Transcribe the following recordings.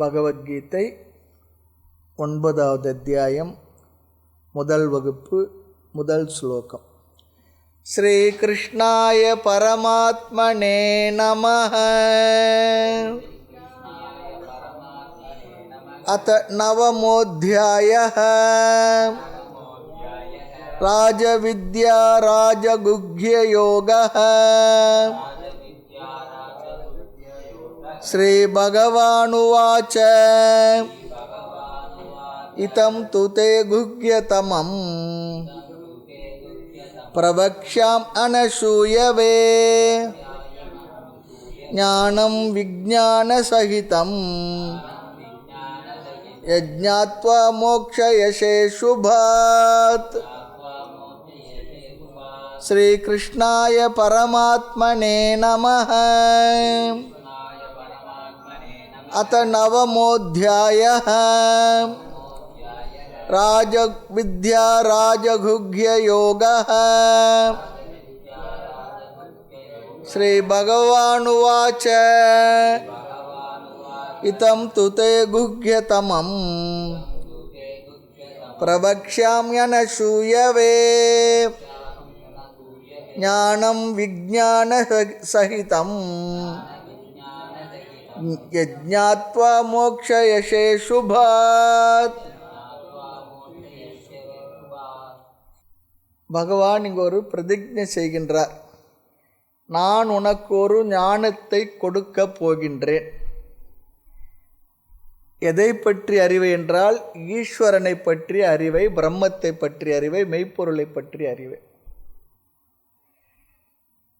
பகவத்கீதை 9வது அத்தியாயம் முதல் வகுப்பு முதல் ஸ்லோகம். ஸ்ரீ கிருஷ்ணாய பரமாத்மனே நமஹ. அத நவமோத்யாயः. ராஜவித்யா ராஜகுஹ்ய யோகः. ஸ்ரீ பகவானுவாச்ச இதம் து தே குஹ்யதமம் பிரவக்ஷ்யாம் அனசூயவே ஞானம் விஜ்ஞானசகிதம் யஜ்ஞாத்வா மோக்ஷயசே சுபாத். ஸ்ரீ கிருஷ்ணாய பரமாத்மனே நமஹ. அத நவமோத்யாயः. ராஜவித்யா ராஜகுஹ்ய யோகः. ஸ்ரீ பகவானுவாச்ச இதம் து தே குஹ்யதமம் பிரவக்ஷ்யாம்யனசூயவே ஞானம் விஜ்ஞானசகிதம் யஜ்ஞாத்வா மோக்ஷயசே சுபாத். பகவான் இங்கு ஒரு பிரதிஜ்ஞை செய்கின்றார். நான் உனக்கு ஒரு ஞானத்தை கொடுக்க போகின்றேன். எதை பற்றி அறிவை என்றால் ஈஸ்வரனை பற்றிய அறிவை, பிரம்மத்தை பற்றிய அறிவை, மெய்ப்பொருளை பற்றிய அறிவை.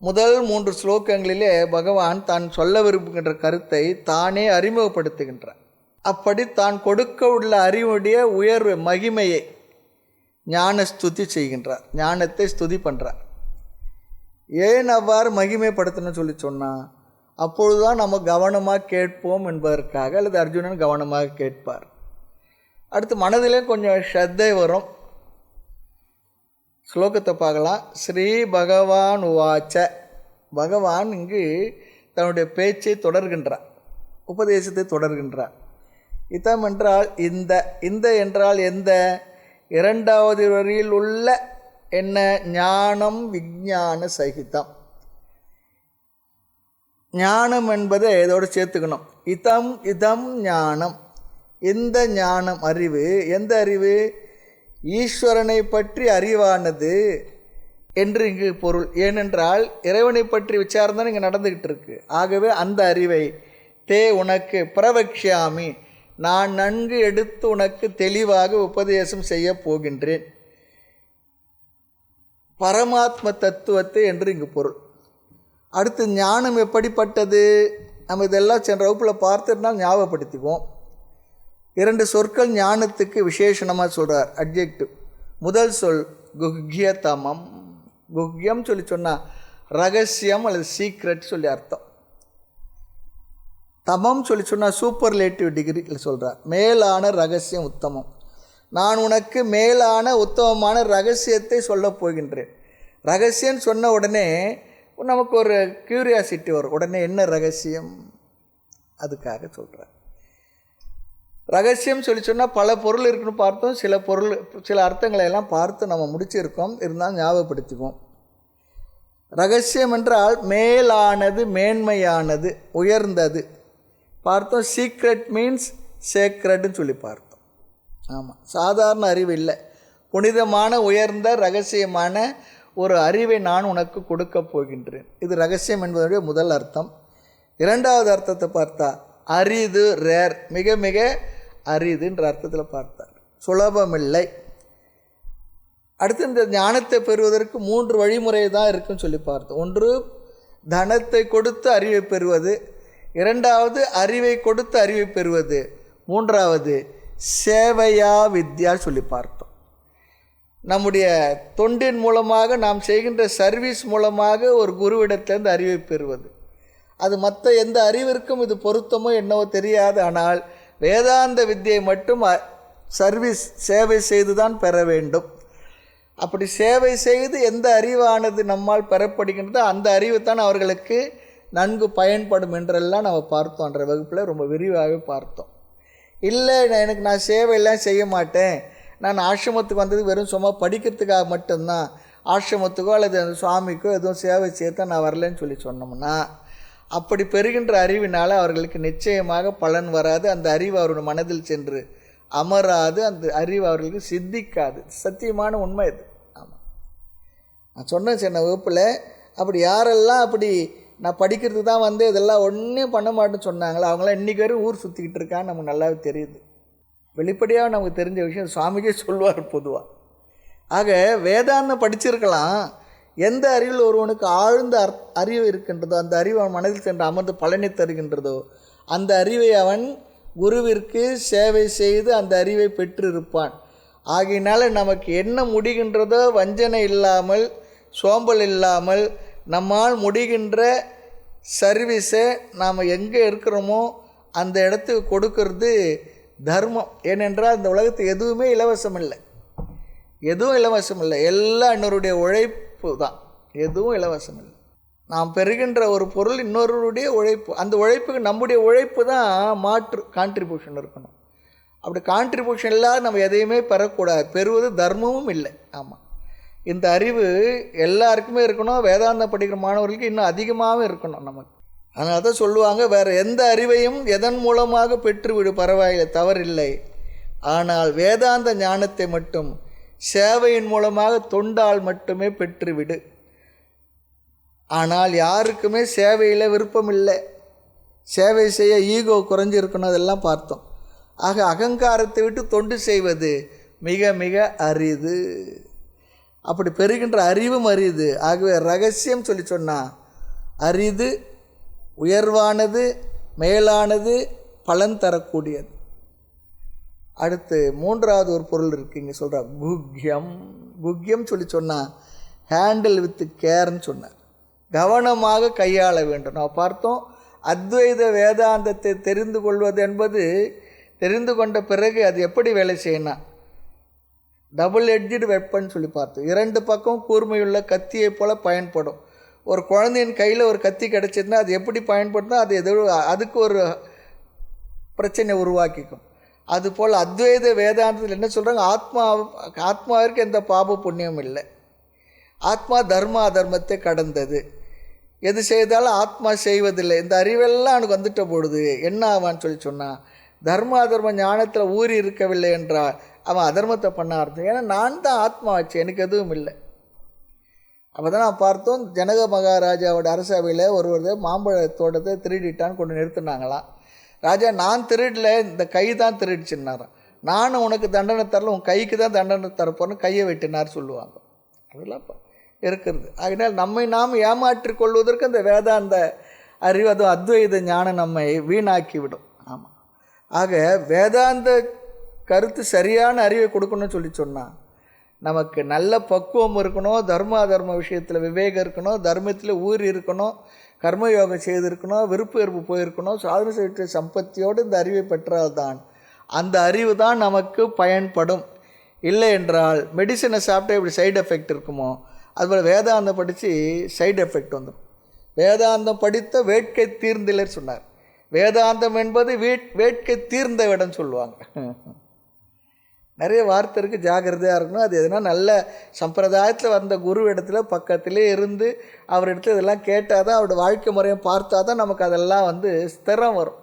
முதல் 3 ஸ்லோகங்களிலே பகவான் தான் சொல்ல விரும்புகின்ற கருத்தை தானே அறிமுகப்படுத்துகின்றார். அப்படி தான் கொடுக்க உள்ள அறிவுடைய உயர்வு மகிமையை ஞான ஸ்துதி செய்கின்றார். ஞானத்தை ஸ்துதி பண்ணுறார். ஏன் அவ்வாறு மகிமைப்படுத்தணும்னு சொல்லி சொன்னால் அப்பொழுதுதான் நம்ம கவனமாக கேட்போம் என்பதற்காக, அல்லது அர்ஜுனன் கவனமாக கேட்பார். அடுத்து மனதிலே கொஞ்சம் ஸ்ரத்தை வரும். ஸ்லோகத்தை பார்க்கலாம். ஸ்ரீ பகவான் உவாச்ச. பகவான் இங்கு தன்னுடைய பேச்சை தொடர்கின்றார், உபதேசத்தை தொடர்கின்றார். இதம் என்றால் இந்த, இந்த என்றால் எந்த, 2வது வரியில் உள்ள என்ன, ஞானம் விஞ்ஞான சகிதம். ஞானம் என்பதை இதோடு சேர்த்துக்கணும். இதம் இதம் ஞானம், இந்த ஞானம் அறிவு. எந்த அறிவு? ஈஸ்வரனை பற்றி அறிவானது என்று இங்கு பொருள். ஏனென்றால் இறைவனை பற்றி விசாரம் தான் இங்கே நடந்துக்கிட்டு இருக்கு. ஆகவே அந்த அறிவை தே உனக்கு பிரவக்ஷ்யாமி, நான் நன்கு எடுத்து உனக்கு தெளிவாக உபதேசம் செய்ய போகின்றேன். பரமாத்ம தத்துவத்தை என்று இங்கு பொருள். அடுத்து ஞானம் எப்படிப்பட்டது? நம்ம இதெல்லாம் சென்ற வகுப்பில் பார்த்துருந்தால் ஞாபகப்படுத்திக்குவோம். 2 சொற்கள் ஞானத்துக்கு விசேஷணமாக சொல்கிறார், அட்ஜெக்டிவ். முதல் சொல் குஹ்யதமம். குஹ்யம் சொல்லி சொன்னால் ரகசியம் அல்லது சீக்ரெட் சொல்லி அர்த்தம். தமம் சொல்லி சொன்னால் சூப்பர்லேட்டிவ் டிகிரியில் சொல்கிறார், மேலான ரகசியம், உத்தமம். நான் உனக்கு மேலான உத்தமமான ரகசியத்தை சொல்ல போகின்றேன். ரகசியம் சொன்ன உடனே நமக்கு ஒரு கியூரியாசிட்டி வரும். உடனே என்ன ரகசியம், அதுக்காக சொல்கிறார். ரகசியம் சொல்லி சொன்னால் பல பொருள் இருக்குன்னு பார்த்தோம். சில அர்த்தங்களை எல்லாம் பார்த்து நம்ம முடிச்சிருக்கோம். இருந்தாலும் ஞாபகப்படுத்திக்குவோம். ரகசியம் என்றால் மேலானது, மேன்மையானது, உயர்ந்தது பார்த்தோம். சீக்ரெட் மீன்ஸ் சேக்ரெட்னு சொல்லி பார்த்தோம். ஆமாம், சாதாரண அறிவு இல்லை, புனிதமான உயர்ந்த ரகசியமான ஒரு அறிவை நான் உனக்கு கொடுக்க போகின்றேன். இது ரகசியம் என்பதனுடைய முதல் அர்த்தம். 2வது அர்த்தத்தை பார்த்தா அரிது, ரேர், மிக மிக அரிதுன்ற அர்த்தத்தில் பார்த்தார். சுலபமில்லை. அடுத்து இந்த ஞானத்தை பெறுவதற்கு 3 வழிமுறை தான் இருக்குன்னு சொல்லி பார்த்தோம். ஒன்று தனத்தை கொடுத்து அறிவை பெறுவது, 2வது அறிவை கொடுத்து அறிவை பெறுவது, 3வது சேவையா வித்யா சொல்லி பார்த்தோம். நம்முடைய தொண்டின் மூலமாக, நாம் செய்கின்ற சர்வீஸ் மூலமாக ஒரு குருவிடத்திலிருந்து அறிவை பெறுவது. அது மற்ற எந்த அறிவிற்கும் இது பொருத்தமோ என்னவோ தெரியாது. ஆனால் வேதாந்த வித்தியை மட்டும் சர்வீஸ், சேவை செய்து தான் பெற வேண்டும். அப்படி சேவை செய்து எந்த அறிவானது நம்மால் பெறப்படுகின்றதோ அந்த அறிவு தான் அவர்களுக்கு நன்கு பயன்படும் என்றெல்லாம் நம்ம பார்த்தோம். அன்றைய வகுப்பில் ரொம்ப விரிவாகவே பார்த்தோம். இல்லை நான் சேவையெல்லாம் செய்ய மாட்டேன், நான் ஆசிரமத்துக்கு வந்தது வெறும் சும்மா படிக்கிறதுக்காக மட்டும்தான், ஆசிரமத்துக்கோ அல்லது அந்த சுவாமிக்கோ எதுவும் சேவை செய்யத்தான் நான் வரலன்னு சொல்லி சொன்னோம்னா, அப்படி பெறுகின்ற அறிவினால் அவர்களுக்கு நிச்சயமாக பலன் வராது. அந்த அறிவு அவருடைய மனதில் சென்று அமராது, அந்த அறிவு அவர்களுக்கு சித்திக்காது. சத்தியமான உண்மை இது. ஆமாம், நான் சொன்னேன் சின்ன வகுப்பில், அப்படி யாரெல்லாம் அப்படி நான் படிக்கிறதுக்கு தான் வந்து இதெல்லாம் ஒன்றும் பண்ண மாட்டேன்னு சொன்னாங்களோ அவங்களாம் இன்றைக்கி வரையும் ஊர் சுற்றிக்கிட்டு இருக்கான்னு நமக்கு நல்லாவே தெரியுது. வெளிப்படையாக நமக்கு தெரிஞ்ச விஷயம் சுவாமிஜே சொல்லுவார் பொதுவாக. ஆக வேதாந்தம் படிச்சிருக்கலாம், எந்த அறிவில் ஒருவனுக்கு ஆழ்ந்த அறிவு இருக்கின்றதோ, அந்த அறிவு அவன் மனதில் சென்று அமர்ந்து பலனை தருகின்றதோ, அந்த அறிவை அவன் குருவிற்கு சேவை செய்து அந்த அறிவை பெற்றிருப்பான். ஆகையினால நமக்கு என்ன முடிகின்றதோ வஞ்சனை இல்லாமல், சோம்பல் இல்லாமல் நம்மால் முடிகின்ற சர்வீஸை நாம் எங்கே இருக்கிறோமோ அந்த இடத்துக்கு கொடுக்கறது தர்மம். ஏனென்றால் இந்த உலகத்துக்கு எதுவுமே இலவசம் இல்லை, எதுவும் இலவசம் இல்லை, எல்லாம் இன்னொருடைய உழைப்பு தான், எதுவும் இலவசம் இல்லை. நாம் பெறுகின்ற ஒரு பொருள் இன்னொருடைய உழைப்பு, அந்த உழைப்புக்கு நம்முடைய உழைப்பு தான் மாற்று கான்ட்ரிபியூஷன் இருக்கணும். அப்படி கான்ட்ரிபியூஷன் இல்லாத நம்ம எதையுமே பெறக்கூடாது, பெறுவது தர்மமும் இல்லை. ஆமாம், இந்த அறிவு எல்லாருக்குமே இருக்கணும், வேதாந்தம் படிக்கிற மாணவர்களுக்கு இன்னும் அதிகமாகவும் இருக்கணும் நமக்கு. அதனால தான் சொல்லுவாங்க, வேறு எந்த அறிவையும் எதன் மூலமாக பெற்றுவிடு பரவாயில்லை, தவறில்லை, ஆனால் வேதாந்த ஞானத்தை மட்டும் சேவையின் மூலமாக தொண்டால் மட்டுமே பெற்றுவிடு. ஆனால் யாருக்குமே சேவையில் விருப்பம் இல்லை, சேவை செய்ய ஈகோ குறைஞ்சிருக்கணும், அதெல்லாம் பார்த்தோம். ஆக அகங்காரத்தை விட்டு தொண்டு செய்வது மிக மிக அரிது. அப்படி பெறுகின்ற அறிவும் அரிது. ஆகவே ரகசியம் சொல்லி சொன்னால் அரிது, உயர்வானது, மேலானது, பலன் தரக்கூடியது. அடுத்து மூன்றாவது ஒரு பொருள் இருக்குது, இங்கே சொல்கிறார் குஹ்யம். குஹ்யம் சொல்லி சொன்னால் ஹேண்டில் வித் கேர்ன்னு சொன்னார், கவனமாக கையாள வேண்டும். நான் பார்த்தோம், அத்வைத வேதாந்தத்தை தெரிந்து கொள்வது என்பது, தெரிந்து கொண்ட பிறகு அது எப்படி வேலை செய்யணும், டபுள் எட்ஜ்டு வெப்பன் சொல்லி பார்த்தோம். இரண்டு பக்கம் கூர்மையுள்ள கத்தியை போல் பயன்படும். ஒரு குழந்தையின் கையில் ஒரு கத்தி கிடச்சிதுன்னா அது எப்படி பயன்படுத்தினா அது அதுக்கு ஒரு பிரச்சனை உருவாக்கிக்கும். அதுபோல் அத்வைத வேதாந்தத்தில் என்ன சொல்கிறாங்க, ஆத்மாவிற்கு எந்த பாப புண்ணியம் இல்லை, ஆத்மா தர்ம அதர்மத்தை கடந்தது, எது செய்தாலும் ஆத்மா செய்வதில்லை. இந்த அறிவெல்லாம் அவனுக்கு வந்துட்ட பொழுது என்ன ஆவான்னு சொல்லி சொன்னால், தர்ம அதர்ம ஞானத்தில் ஊறி இருக்கவில்லை என்றால் அவன் அதர்மத்தை பண்ண ஆரம்பிச்சான். ஏன்னா நான் தான் ஆத்மா ஆச்சு, எனக்கு எதுவும் இல்லை. அப்போ தான் நான் பார்த்தோம், ஜனக மகாராஜாவோட அரசவையில் ஒருவர் மாம்பழ தோட்டத்தை திருடிட்டான்னு கொண்டு நிறுத்தினாங்களாம். ராஜா, நான் திருடல, இந்த கை தான் திருடிச்சுன்னாரான். நானும் உனக்கு தண்டனை தரல, உன் கைக்கு தான் தண்டனை தரப்போன்னு கையை வெட்டினார் சொல்லுவாங்க. அதெல்லாம் இருக்கிறது. அதனால் நம்மை நாம் ஏமாற்றிக் கொள்வதற்கு அந்த வேதாந்த அறிவு, அதுவும் அத்வைத ஞானம் நம்மை வீணாக்கிவிடும். ஆமாம், ஆக வேதாந்த கருத்து சரியான அறிவை கொடுக்கணும்னு சொல்லி சொன்னால் நமக்கு நல்ல பக்குவம் இருக்கணும், தர்ம அதர்ம விஷயத்தில் விவேகம் இருக்கணும், தர்மத்தில் ஊறி இருக்கணும், கர்மயோகம் செய்திருக்கணும், விருப்பு வெறுப்பு போயிருக்கணும், சாதனை செய்ய சம்பத்தியோடு இந்த அறிவை பெற்றால்தான் அந்த அறிவு தான் நமக்கு பயன்படும். இல்லை என்றால் மெடிசனை சாப்பிட்டா இப்படி சைடு எஃபெக்ட் இருக்குமோ, அதுபோல் வேதாந்தம் படித்து சைடு எஃபெக்ட் வந்துடும். வேதாந்தம் படித்த வேட்கை தீர்ந்திலர் சொன்னார். வேதாந்தம் என்பது வேட்கை தீர்ந்த விடம் சொல்லுவாங்க. நிறைய வார்த்தை இருக்குது, ஜாகிரதையாக இருக்கணும். அது எதுனா நல்ல சம்பிரதாயத்தில் வந்த குரு இடத்துல பக்கத்திலே இருந்து அவர் இடத்துல இதெல்லாம் கேட்டால் தான், அவருடைய வாழ்க்கை முறையை பார்த்தா தான் நமக்கு அதெல்லாம் ஸ்திரம் வரும்.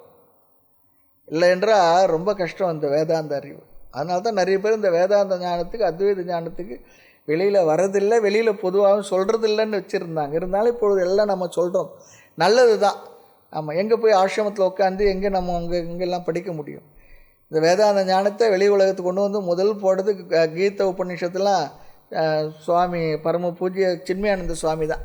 இல்லை என்றால் ரொம்ப கஷ்டம் இந்த வேதாந்த அறிவு. அதனால தான் நிறைய பேர் இந்த வேதாந்த ஞானத்துக்கு, அத்வைத ஞானத்துக்கு வெளியில் வரதில்லை, வெளியில் பொதுவாகவும் சொல்கிறதில்லைன்னு வச்சுருந்தாங்க. இருந்தாலும் இப்பொழுது எல்லாம் நம்ம சொல்கிறோம், நல்லது தான். ஆமாம், எங்கே போய் ஆசிரமத்தில் உட்காந்து எங்கே நம்ம இங்கெல்லாம் படிக்க முடியும்? இந்த வேதாந்த ஞானத்தை வெளி உலகத்துக்கு கொண்டு வந்து முதல் போடுறது கீத உபநிஷத்துலாம் சுவாமி பரம பூஜ்ய சின்மயானந்த சுவாமி தான்.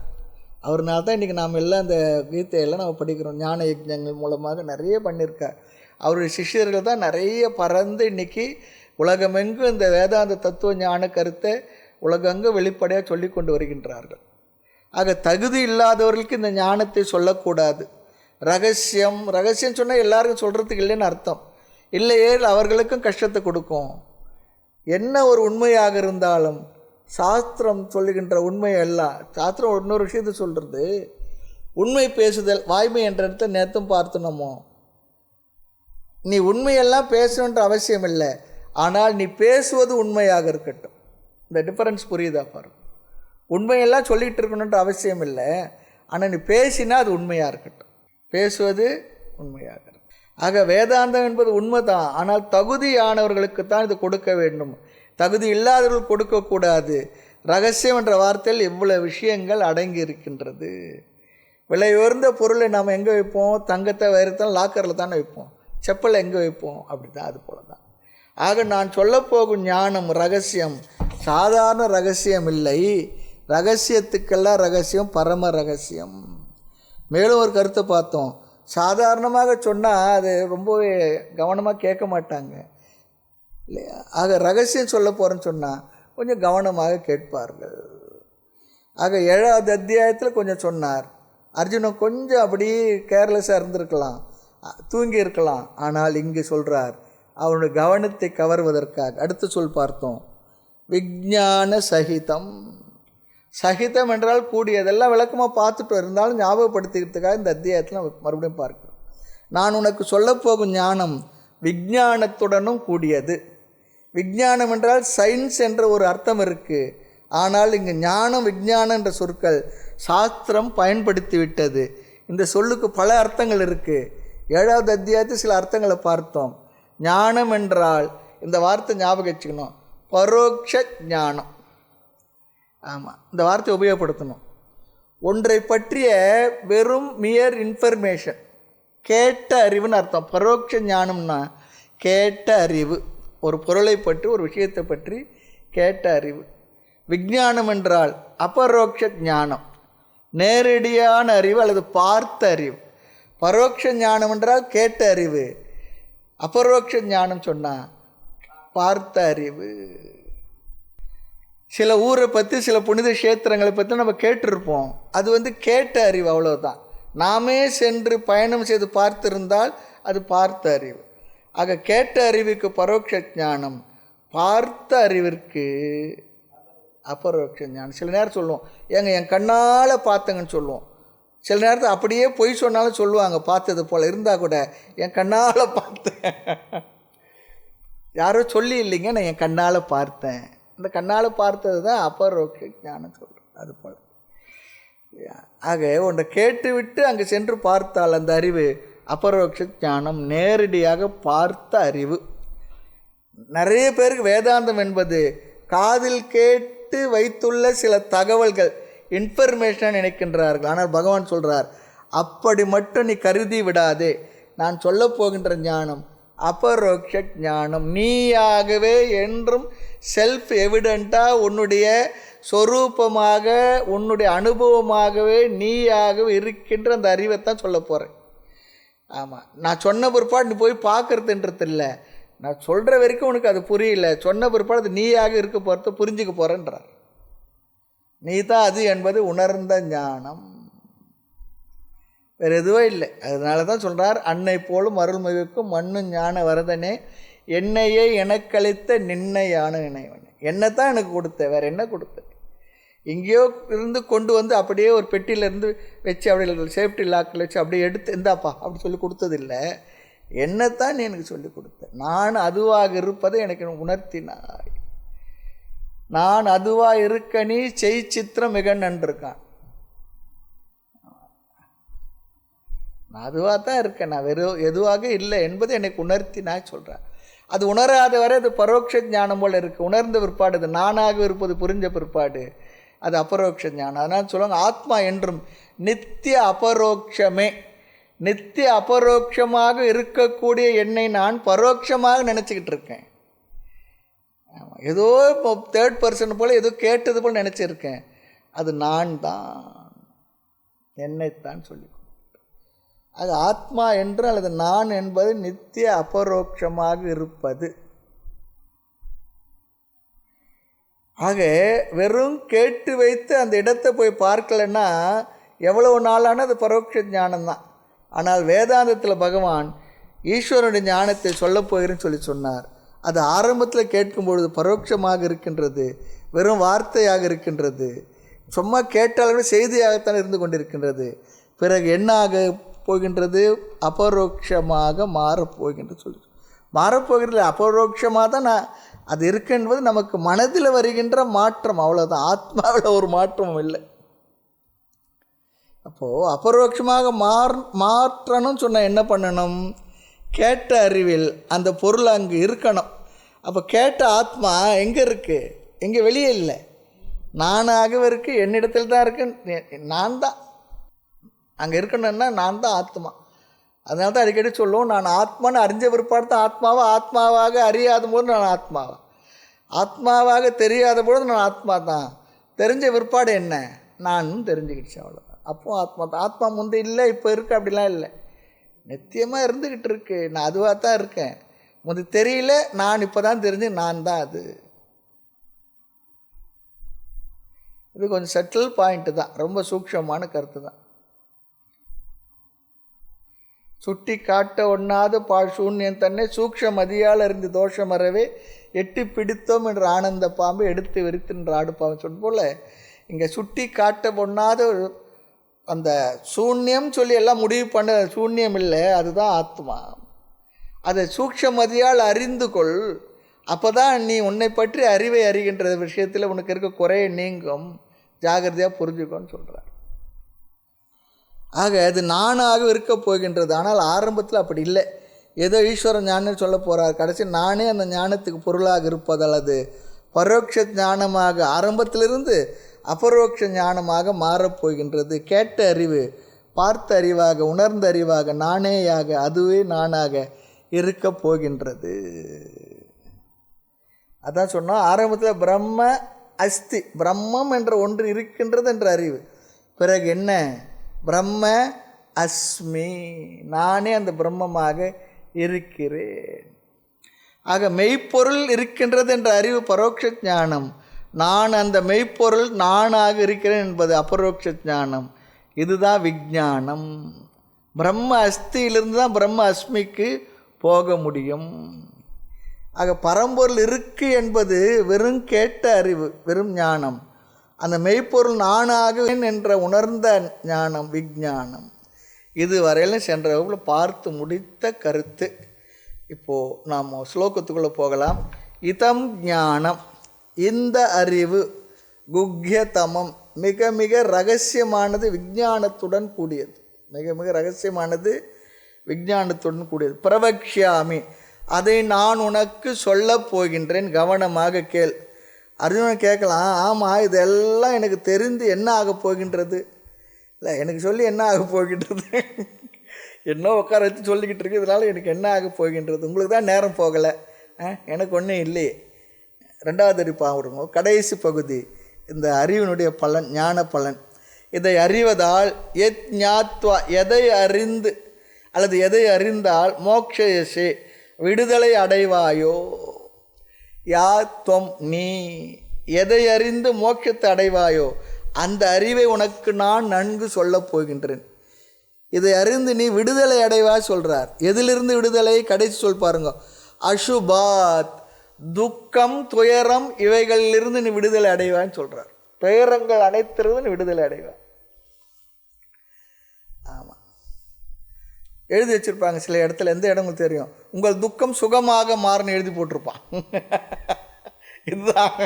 அவர்னால தான் இன்றைக்கி நாம் எல்லாம் இந்த கீதையெல்லாம் நம்ம படிக்கிறோம். ஞான யஜ்ஞங்கள் மூலமாக நிறைய பண்ணியிருக்கார். அவருடைய சிஷ்யர்கள் தான் நிறைய பறந்து இன்றைக்கி உலகமெங்கும் இந்த வேதாந்த தத்துவ ஞான கருத்தை உலகெங்கும் வெளிப்படையாக சொல்லி கொண்டு வருகின்றார்கள். ஆக தகுதி இல்லாதவர்களுக்கு இந்த ஞானத்தை சொல்லக்கூடாது. ரகசியம் சொன்னால் எல்லாருக்கும் சொல்கிறதுக்கு இல்லைன்னு அர்த்தம். இல்லையே அவர்களுக்கும் கஷ்டத்தை கொடுக்கும். என்ன ஒரு உண்மையாக இருந்தாலும் சாஸ்திரம் சொல்லுகின்ற உண்மை எல்லாம், சாஸ்திரம் இன்னொரு விஷயத்தை சொல்கிறது, உண்மை பேசுதல் வாய்மை என்ற இடத்துல நேற்றும் பார்த்து நம்ம நீ உண்மையெல்லாம் பேசணுன்ற அவசியம் இல்லை, ஆனால் நீ பேசுவது உண்மையாக இருக்கட்டும். இந்த டிஃபரன்ஸ் புரியுதா பாரு? உண்மையெல்லாம் சொல்லிகிட்டு இருக்கணுன்ற அவசியம் இல்லை, ஆனால் நீ பேசினா அது உண்மையாக இருக்கட்டும். பேசுவது உண்மையாக இருக்கும். ஆக வேதாந்தம் என்பது உண்மை தான், ஆனால் தகுதியானவர்களுக்கு தான் இது கொடுக்க வேண்டும், தகுதி இல்லாதவர்கள் கொடுக்கக்கூடாது. ரகசியம் என்ற வார்த்தையில் இவ்வளவு விஷயங்கள் அடங்கி இருக்கின்றது. விலை உயர்ந்த பொருளை நாம் எங்கே வைப்போம்? தங்கத்தை வைரத்தான் லாக்கரில் தானே வைப்போம். செப்பலை எங்கே வைப்போம்? அப்படி தான். அது போல தான். ஆக நான் சொல்லப்போகும் ஞானம் ரகசியம் சாதாரண ரகசியம் இல்லை. ரகசியத்துக்கெல்லாம் ரகசியம் பரம ரகசியம். மேலும் ஒரு கருத்தை பார்த்தோம். சாதாரணமாக சொன்னால் அது ரொம்பவே கவனமாக கேட்க மாட்டாங்க இல்லையா? ஆக ரகசியம் சொல்ல போகிறேன்னு சொன்னால் கொஞ்சம் கவனமாக கேட்பார்கள். ஆக 7வது அத்தியாயத்தில் கொஞ்சம் சொன்னார். அர்ஜுனன் கொஞ்சம் அப்படி கேர்லெஸ்ஸாக இருந்திருக்கலாம், தூங்கி இருக்கலாம். ஆனால் இங்கே சொல்கிறார் அவனுடைய கவனத்தை கவர்வதற்காக. அடுத்த சொல் பார்த்தோம், விஞ்ஞான சகிதம். சகிதம் என்றால் கூடியதெல்லாம் விளக்கமாக பார்த்துட்டு இருந்தாலும் ஞாபகப்படுத்திக்கிறதுக்காக இந்த அத்தியாயத்தில் மறுபடியும் பார்க்கிறோம். நான் உனக்கு சொல்லப்போகும் ஞானம் விஞ்ஞானத்துடனும் கூடியது. விஞ்ஞானம் என்றால் சயின்ஸ் என்ற ஒரு அர்த்தம் இருக்குது. ஆனால் இங்கு ஞானம் விஞ்ஞானம் என்ற சொற்கள் சாஸ்திரம் பயன்படுத்தி விட்டது. இந்த சொல்லுக்கு பல அர்த்தங்கள் இருக்குது. 7வது அத்தியாயத்தில் சில அர்த்தங்களை பார்த்தோம். ஞானம் என்றால் இந்த வார்த்தை ஞாபகம் வச்சுக்கணும், பரோட்ச ஞானம். ஆமாம், இந்த வார்த்தையை உபயோகப்படுத்தணும். ஒன்றை பற்றிய வெறும் மியர் இன்ஃபர்மேஷன், கேட்ட அறிவுன்னு அர்த்தம். பரோட்ச ஞானம்னா கேட்ட அறிவு, ஒரு பொருளை பற்றி ஒரு விஷயத்தை பற்றி கேட்ட அறிவு. விஞ்ஞானம் என்றால் அபரோக்ஷ ஞானம், நேரடியான அறிவு அல்லது பார்த்த அறிவு. பரோட்ச ஞானம் என்றால் கேட்ட அறிவு, அபரோக்ஷ ஞானம் சொன்னால் பார்த்த அறிவு. சில ஊரை பற்றி சில புனித கஷேத்திரங்களை பற்றி நம்ம கேட்டிருப்போம், அது கேட்ட அறிவு, அவ்வளோதான். நாமே சென்று பயணம் செய்து பார்த்திருந்தால் அது பார்த்த அறிவு. ஆக கேட்ட அறிவுக்கு பரோட்ச ஞானம், பார்த்த அறிவிற்கு அபரோக்ஷ ஞானம். சில நேரம் சொல்லுவோம், ஏங்க என் கண்ணால் பார்த்தங்கன்னு சொல்லுவோம். சில நேரத்தில் அப்படியே பொய் சொன்னாலும் சொல்லுவாங்க, பார்த்தது போல் இருந்தால் கூட என் கண்ணால் பார்த்தேன். யாரோ சொல்லி இல்லைங்க, நான் என் கண்ணால் பார்த்தேன். இந்த கண்ணால் பார்த்தது தான் அபரோக்ஷ ஞானம் சொல்கிறோம். அது போல் ஆக ஒன்றை கேட்டுவிட்டு அங்கே சென்று பார்த்தால் அந்த அறிவு அபரோக்ஷ ஞானம், நேரடியாக பார்த்த அறிவு. நிறைய பேருக்கு வேதாந்தம் என்பது காதில் கேட்டு வைத்துள்ள சில தகவல்கள், இன்ஃபர்மேஷன் நினைக்கின்றார்கள். ஆனால் பகவான் சொல்கிறார், அப்படி மட்டும் நீ கருதி விடாதே. நான் சொல்ல போகின்ற ஞானம் அபரோக்ஷ ஞானம். நீயாகவே என்றும் செல்ஃப் எவிடெண்ட்டாக உன்னுடைய சொரூபமாக உன்னுடைய அனுபவமாகவே நீயாகவே இருக்கின்ற அந்த அறிவைத்தான் சொல்ல போகிறேன். ஆமாம், நான் சொன்ன பிற்பாடு நீ போய் பார்க்குறதுன்றது இல்லை, நான் சொல்கிற வரைக்கும் உனக்கு அது புரியல, சொன்ன பிற்பாடு அது நீயாக இருக்க போகிறத புரிஞ்சுக்க போகிறேன்றார். நீ தான் அது என்பது உணர்ந்த ஞானம், வேறு எதுவும் இல்லை. அதனால தான் சொல்கிறார், அன்னை போலும் அருள்மிகுக்கும் மண்ணு ஞான வரதனே, என்னையே எனக்களித்த நின்னையான இணைவனே. என்னை தான் எனக்கு கொடுத்த, வேறு என்ன கொடுத்த? எங்கேயோ இருந்து கொண்டு வந்து அப்படியே ஒரு பெட்டியிலேருந்து வச்சு அப்படி சேஃப்டி லாக்கில் வச்சு அப்படியே எடுத்து இந்தாப்பா அப்படி சொல்லி கொடுத்ததில்லை. என்னத்தான் நீ எனக்கு சொல்லி கொடுத்த. நான் அதுவாக இருப்பதை எனக்கு உணர்த்தினாய். நான் அதுவாக இருக்க நீ செய் சித்திரம் மிக நன்றிருக்கான். நான் அதுவாக தான் இருக்கேன், நான் வெறும் எதுவாக இல்லை என்பதை எனக்கு உணர்த்தினாய் சொல்கிறேன். அது உணராத வரை அது பரோட்ச ஞானம் போல் இருக்குது. உணர்ந்த பிற்பாடு, அது நானாக இருப்பது புரிஞ்ச பிற்பாடு அது அபரோக்ஷ ஞானம். அதனால் சொல்லுவாங்க, ஆத்மா என்றும் நித்திய அபரோக்ஷமே. நித்திய அபரோக்ஷமாக இருக்கக்கூடிய என்னை நான் பரோட்சமாக நினச்சிக்கிட்டு இருக்கேன். ஆமாம், ஏதோ இப்போ தேர்ட் பர்சன் போல் ஏதோ கேட்டது போல் நினச்சிருக்கேன். அது நான் தான், என்னைத்தான் சொல்லி. அது ஆத்மா என்று அல்லது நான் என்பது நித்திய அபரோக்ஷமாக இருப்பது. ஆக வெறும் கேட்டு வைத்து அந்த இடத்தை போய் பார்க்கலன்னா எவ்வளவு நாளான அது பரோட்ச ஞானம்தான். ஆனால் வேதாந்தத்தில் பகவான் ஈஸ்வரனுடைய ஞானத்தை சொல்லப் போகிறேன்னு சொல்லி சொன்னார். அது ஆரம்பத்தில் கேட்கும்பொழுது பரோட்சமாக இருக்கின்றது, வெறும் வார்த்தையாக இருக்கின்றது, சும்மா கேட்டாலும் செய்தியாகத்தான் இருந்து கொண்டிருக்கின்றது. பிறகு என்னாக போகின்றது, அபரோக்ஷமாக மாறப்போகின்றது சொல்லி மாறப்போகிறது. அபரோக்ஷமாக தான் நான் அது இருக்குன்றது நமக்கு மனதில் வருகின்ற மாற்றம், அவ்வளோதான். ஆத்மாவில் ஒரு மாற்றமும் இல்லை. அப்போது அபரோக்ஷமாக மாற்றணும்னு சொன்னால் என்ன பண்ணணும்? கேட்ட அறிவில் அந்த பொருள் அங்கே இருக்கணும். அப்போ கேட்ட ஆத்மா எங்கே இருக்குது? எங்கே வெளியே இல்லை, நானாகவே இருக்குது, என்னிடத்தில் தான் இருக்கு. நான் தான் அங்கே இருக்கணும்னா நான் தான் ஆத்மா. அதனால தான் அடிக்கடி சொல்லுவோம், நான் ஆத்மான்னு அறிஞ்ச பிற்பாடு தான் ஆத்மாவாக அறியாத போது நான் ஆத்மாவாக தெரியாத பொழுது நான் ஆத்மா தான். தெரிஞ்ச பிற்பாடு என்ன? நான் தெரிஞ்சுக்கிடுச்சு, அவ்வளோதான். அப்போது ஆத்மா தான். ஆத்மா முந்தைய இல்லை, இப்போ இருக்குது, அப்படிலாம் இல்லை, நித்தியமாக இருந்துக்கிட்டு இருக்கு. நான் அதுவாக தான் இருக்கேன். முந்தி தெரியல, நான் இப்போ தான் தெரிஞ்சு நான் தான் அது. இது கொஞ்சம் சட்டில் பாயிண்ட்டு தான், ரொம்ப சூக்ஷமான கருத்து தான். சுட்டி காட்ட ஒண்ணாத பாழ்சூன்யம் தன்னை சூக்ஷ மதியால் அறிந்து தோஷம் அறவே எட்டி பிடித்தோம் என்ற ஆனந்த பாம்பு எடுத்து வெறித்துன்ற ஆடுப்பாம்பு சொன்ன போல் இங்கே சுட்டி காட்ட ஒண்ணாத அந்த சூன்யம் சொல்லி எல்லாம் முடிவு பண்ண சூன்யம் இல்லை, அதுதான் ஆத்மா. அதை சூக்ஷமதியால் அறிந்து கொள். அப்போ தான் நீ உன்னை பற்றி அறிவை அறிகின்ற விஷயத்தில் உனக்கு இருக்க குறைய நீங்கும். ஜாகிரதையாக புரிஞ்சுக்கோன்னு சொல்கிறார். ஆக அது நானாக இருக்க போகின்றது. ஆனால் ஆரம்பத்தில் அப்படி இல்லை. ஏதோ ஈஸ்வரன் ஞானம் சொல்ல போகிறார், கடைசி நானே அந்த ஞானத்துக்கு பொருளாக இருப்பதால் அது பரோட்ச ஞானமாக ஆரம்பத்திலிருந்து அபரோக்ஷ ஞானமாக மாறப்போகின்றது. கேட்ட அறிவு பார்த்த அறிவாக, உணர்ந்த அறிவாக, நானேயாக, அதுவே நானாக இருக்க போகின்றது. அதான் சொன்னோம், ஆரம்பத்தில் பிரம்ம அஸ்தி, பிரம்மம் என்ற ஒன்று இருக்கின்றது என்ற அறிவு. பிறகு என்ன? பிரம்ம அஸ்மி, நானே அந்த பிரம்மமாக இருக்கிறேன். ஆக மெய்ப்பொருள் இருக்கின்றது என்ற அறிவு பரோட்ச ஞானம். நான் அந்த மெய்ப்பொருள் நானாக இருக்கிறேன் என்பது அபரோக்ஷ ஞானம். இதுதான் விஞ்ஞானம். பிரம்ம அஸ்தியிலிருந்து தான் பிரம்ம அஸ்மிக்கு போக முடியும். ஆக பரம்பொருள் இருக்கு என்பது வெறும் கேட்ட அறிவு, வெறும் ஞானம். அந்த மெய்ப்பொருள் நானாகுவேன் என்ற உணர்ந்த ஞானம் விஞ்ஞானம். இது வரையிலும் சென்ற வகுப்பில் பார்த்து முடித்த கருத்து. இப்போது நாம் ஸ்லோகத்துக்குள்ளே போகலாம். இதம் ஞானம், இந்த அறிவு, குக்யதமம், மிக மிக ரகசியமானது, விஞ்ஞானத்துடன் கூடியது. மிக மிக ரகசியமானது, விஞ்ஞானத்துடன் கூடியது. பிரவக்ஷ்யாமி, அதை நான் உனக்கு சொல்லப் போகின்றேன், கவனமாக கேள். அர்ஜுனன் கேட்கலாம், ஆமாம் இதெல்லாம் எனக்கு தெரிந்து என்ன ஆக போகின்றது? இல்லை, எனக்கு சொல்லி என்ன ஆக போகின்றது? என்ன உட்கார வச்சு சொல்லிக்கிட்டு இருக்கு, இதனால் எனக்கு என்ன ஆக போகின்றது? உங்களுக்கு தான் நேரம் போகலை, எனக்கு ஒன்றும் இல்லையே. ரெண்டாவது அறிப்பாங்க கடைசி பகுதி, இந்த அறிவினுடைய பலன், ஞான பலன். இதை அறிவதால் எத் ஞாத்வா, எதை அறிந்து அல்லது எதை அறிந்தால் மோக்ஷயசே, விடுதலை அடைவாயோ. யா துவம், நீ எதை அறிந்து மோட்சத்தை அடைவாயோ அந்த அறிவை உனக்கு நான் நன்கு சொல்லப் போகின்றேன். இதை அறிந்து நீ விடுதலை அடைவாய் சொல்கிறார். எதிலிருந்து விடுதலை? கடைசி சொல் பாருங்க, அசுபாத், துக்கம், துயரம், இவைகளிலிருந்து நீ விடுதலை அடைவான்னு சொல்கிறார். துயரங்கள் அனைத்திலிருந்து நீ விடுதலை அடைவாய். ஆமாம், எழுதி வச்சுருப்பாங்க சில இடத்துல, எந்த இடங்களும் தெரியும், உங்கள் துக்கம் சுகமாக மாறுன்னு எழுதி போட்டிருப்பான். இதுதான்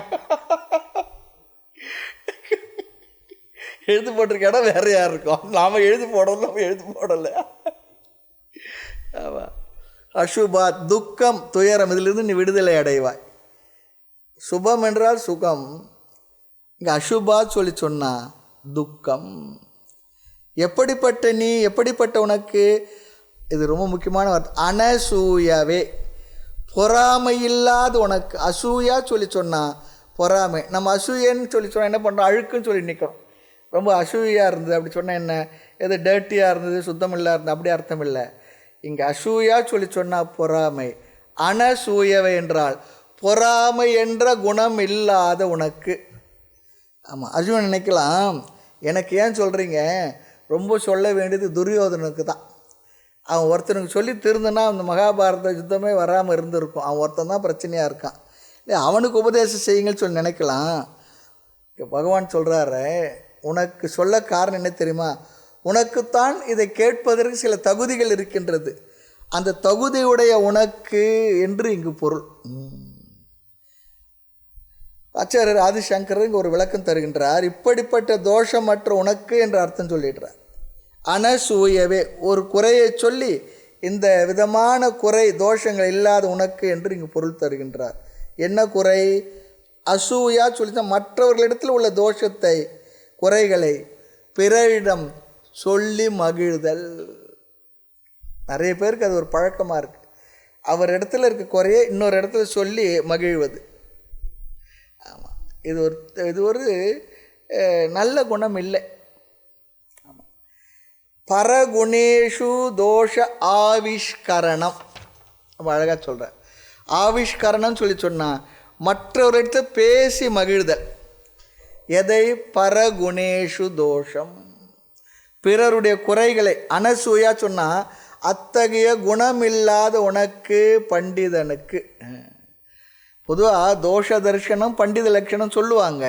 எழுதி போட்டிருக்க இடம் வேற யார் இருக்கும், நாம் எழுதி போடல, நம்ம எழுதி போடலை. ஆமாம், அசுபாத், துக்கம், துயரம், இதிலிருந்து நீ விடுதலை அடைவாய். சுபம் என்றால் சுகம், இங்கே அசுபாத் சொல்லி சொன்னா துக்கம். எப்படிப்பட்ட நீ, எப்படிப்பட்ட உனக்கு? இது ரொம்ப முக்கியமான வார்த்தை, அனசூயவே, பொறாமை இல்லாத உனக்கு. அசூயா சொல்லி சொன்னால் பொறாமை. நம்ம அசூயன்னு சொல்லி சொன்னால் என்ன பண்ணுறோம்? அழுக்குன்னு சொல்லி நிற்கிறோம். ரொம்ப அசூயாக இருந்தது அப்படி சொன்னால் என்ன? எது டேர்ட்டியாக இருந்தது, சுத்தம் இல்லை இருந்தது, அப்படி அர்த்தம் இல்லை. இங்கே அசூயா சொல்லி சொன்னால் பொறாமை. அனசூயவை என்றால் பொறாமை என்ற குணம் இல்லாத உனக்கு. ஆமாம், அர்ஜுனன் நினைக்கலாம், எனக்கு ஏன் சொல்கிறீங்க? ரொம்ப சொல்ல வேண்டியது துரியோதனுக்கு தான். அவன் ஒருத்தனுக்கு சொல்லி திருந்தனா அந்த மகாபாரத யுத்தமே வராமல் இருந்திருக்கும். அவன் ஒருத்தன் தான் பிரச்சனையாக இருக்கான். இல்லை, அவனுக்கு உபதேசம் செய்யுங்கன்னு சொல்லி நினைக்கலாம். பகவான் சொல்கிறாரு, உனக்கு சொல்ல காரணம் என்ன தெரியுமா? உனக்குத்தான் இதை கேட்பதற்கு சில தகுதிகள் இருக்கின்றது, அந்த தகுதியுடைய உனக்கு என்று இங்கு பொருள். ஆச்சாரியர் ஆதிசங்கர் இங்கே ஒரு விளக்கம் தருகின்றார். இப்படிப்பட்ட தோஷமற்ற உனக்கு என்று அர்த்தம் சொல்லிடுறார். அனசூயவே, ஒரு குறையை சொல்லி இந்த விதமான குறை தோஷங்கள் இல்லாத உனக்கு என்று இங்கு பொருள் தருகின்றார். என்ன குறை? அசூயா சொல்லி மற்றவர்களிடத்தில் உள்ள தோஷத்தை குறைகளை பிறரிடம் சொல்லி மகிழ்தல். நிறைய பேருக்கு அது ஒரு பழக்கமாக இருக்குது. அவர் இடத்துல இருக்க குறையை இன்னொரு இடத்துல சொல்லி மகிழ்வது. ஆமாம், இது ஒரு நல்ல குணம் இல்லை. ஆமாம். பரகுணேஷு தோஷ ஆவிஷ்கரணம், நம்ம அழகாக சொல்கிறார். ஆவிஷ்கரணம் சொல்லி சொன்னால் மற்றவர்கிட்ட பேசி மகிழ்தல். எதை? பரகுணேஷு தோஷம், பிறருடைய குறைகளை. அனசூயா சொன்னால் அத்தகைய குணமில்லாத உனக்கு பண்டிதனுக்கு. பொதுவாக தோஷ தரிசனம் பண்டித லட்சணம் சொல்லுவாங்க.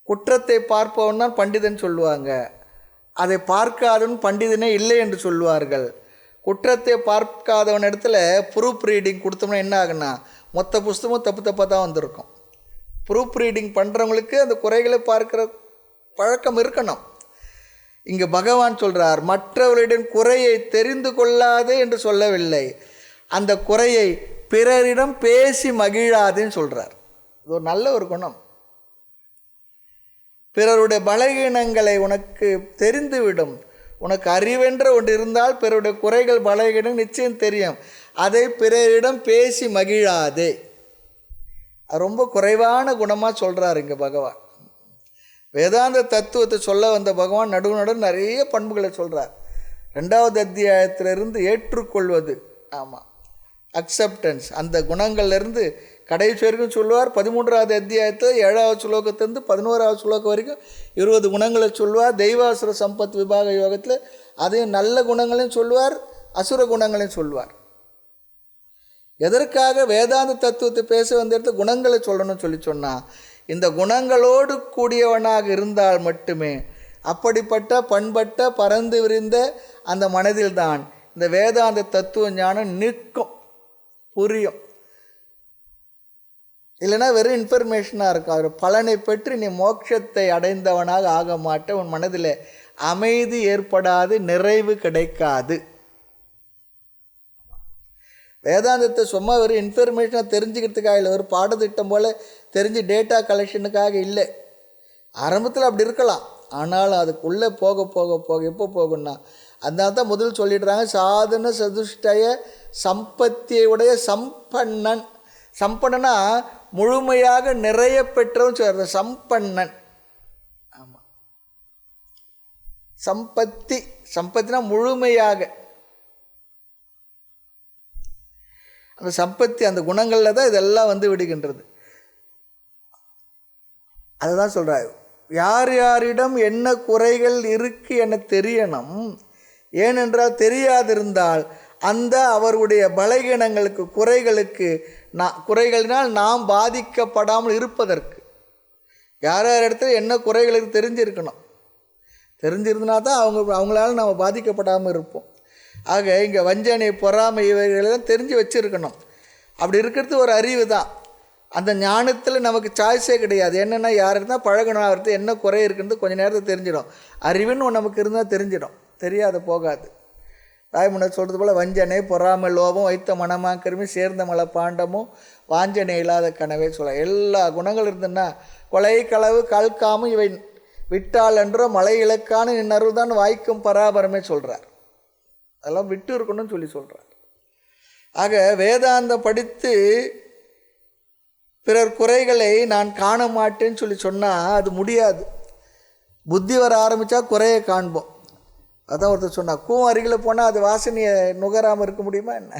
குற்றத்தை பார்ப்பவன் தான் பண்டிதன் சொல்லுவாங்க. அதை பார்க்காதவன் பண்டிதனே இல்லை என்று சொல்லுவார்கள். குற்றத்தை பார்க்காதவன் இடத்துல ப்ரூஃப் ரீடிங் கொடுத்தோம்னா என்ன ஆகுன்னா மொத்த புஸ்தமும் தப்பு தப்பாக தான் வந்திருக்கும். ப்ரூஃப் ரீடிங் பண்ணுறவங்களுக்கு அந்த குறைகளை பார்க்குற பழக்கம் இருக்கணும். இங்கே பகவான் சொல்கிறார், மற்றவர்களிடம் குறையை தெரிந்து கொள்ளாதே என்று சொல்லவில்லை, அந்த குறையை பிறரிடம் பேசி மகிழாதேன்னு சொல்கிறார். இது ஒரு நல்ல ஒரு குணம். பிறருடைய பலகீனங்களை உனக்கு தெரிந்துவிடும். உனக்கு அறிவென்ற ஒன்று இருந்தால் பிறருடைய குறைகள் பலகீனம் நிச்சயம் தெரியும். அதை பிறரிடம் பேசி மகிழாதே. ரொம்ப குறைவான குணமாக சொல்கிறார் இங்கே பகவான். வேதாந்த தத்துவத்தை சொல்ல வந்த பகவான் நடுவு நிறைய பண்புகளை சொல்கிறார். 2வது அத்தியாயத்திலிருந்து ஏற்றுக்கொள்வது, ஆமாம், அக்செப்டன்ஸ், அந்த குணங்கள்லேருந்து கடைசி வரைக்கும் சொல்லுவார். 13வது அத்தியாயத்தில் 7வது ஸ்லோகத்திலிருந்து 11வது ஸ்லோகம் வரைக்கும் 20 குணங்களை சொல்லுவார். தெய்வாசுர சம்பத் விபாக யோகத்தில் அதையும் நல்ல குணங்களையும் சொல்லுவார், அசுர குணங்களையும் சொல்லுவார். எதற்காக வேதாந்த தத்துவத்தை பேச வந்த இடத்துல குணங்களை சொல்லணும்னு சொன்னால், இந்த குணங்களோடு கூடியவனாக இருந்தால் மட்டுமே அப்படிப்பட்ட பண்பட்ட பறந்து விரிந்த அந்த மனதில்தான் இந்த வேதாந்த தத்துவ ஞானம் நிற்கும், புரியும். இல்லைன்னா வெறும் இன்ஃபர்மேஷனாக இருக்கும். அவர் பலனை பெற்று நீ மோட்சத்தை அடைந்தவனாக ஆக மாட்டேன். உன் மனதில் அமைதி ஏற்படாது, நிறைவு கிடைக்காது. வேதாந்தத்தை சும்மா ஒரு இன்ஃபர்மேஷனாக தெரிஞ்சுக்கிறதுக்காக இல்லை, ஒரு பாடத்திட்டம் போல் தெரிஞ்சு டேட்டா கலெக்ஷனுக்காக இல்லை. ஆரம்பத்தில் அப்படி இருக்கலாம், ஆனாலும் அதுக்குள்ளே போக போக போக எப்போ போகும்னா, அதனால தான் முதல் சொல்லிடுறாங்க, சாதன சதுஷ்டய சம்பத்தியுடைய சம்பன்னன். சம்பன்னா முழுமையாக நிறைய பெற்றவன் சொல்கிற சம்பன்னன். ஆமாம், சம்பத்தி, சம்பத்தினா முழுமையாக. அந்த சம்பத்தி, அந்த குணங்களில் தான் இதெல்லாம் வந்து விடுகின்றது. அதுதான் சொல்கிறார், யார் யாரிடம் என்ன குறைகள் இருக்குது என தெரியணும். ஏனென்றால் தெரியாதிருந்தால் அந்த அவருடைய பலகீனங்களுக்கு குறைகளினால் நாம் பாதிக்கப்படாமல் இருப்பதற்கு யார் யார் இடத்துல என்ன குறைகளுக்கு தெரிஞ்சிருக்கணும். தெரிஞ்சிருந்தனா தான் அவங்களால நாம் பாதிக்கப்படாமல் இருப்போம். ஆக இங்கே வஞ்சனை, பொறாமை இவைகளெல்லாம் தெரிஞ்சு வச்சுருக்கணும். அப்படி இருக்கிறது ஒரு அறிவு தான். அந்த ஞானத்தில் நமக்கு சாய்ஸே கிடையாது. என்னென்னா யார் இருந்தால் பழகணும், அவர்கிட்ட என்ன குறை இருக்குன்றது கொஞ்சம் நேரத்தில் தெரிஞ்சிடும். அறிவுன்னு ஒன்று நமக்கு இருந்தால் தெரிஞ்சிடும், தெரியாத போகாது. தாய்மன்னர் சொல்கிறது போல் வஞ்சனை, பொறாமை, லோபம், வைத்த மனமாக்கருமே, சேர்ந்த மலை பாண்டமும், வாஞ்சனை இல்லாத கனவே சொல்ல. எல்லா குணங்கள் இருந்துன்னா கொலை, களவு, கால்காமம் இவை விட்டால் என்றோ மலை இலக்கான நின்னருள் தான் வாய்க்கும் பராபரமே சொல்கிறார். அதெல்லாம் விட்டு இருக்கணும்னு சொல்லி சொல்கிறார். ஆக வேதாந்தம் படித்து பிறர் குறைகளை நான் காண மாட்டேன்னு சொல்லி சொன்னால் அது முடியாது. புத்தி வர ஆரம்பித்தா குறையை காண்போம். அதான் ஒருத்தர் சொன்னா, கூவம் அருகில் போனால் அது வாசனையை நுகராமல் இருக்க முடியுமா என்ன?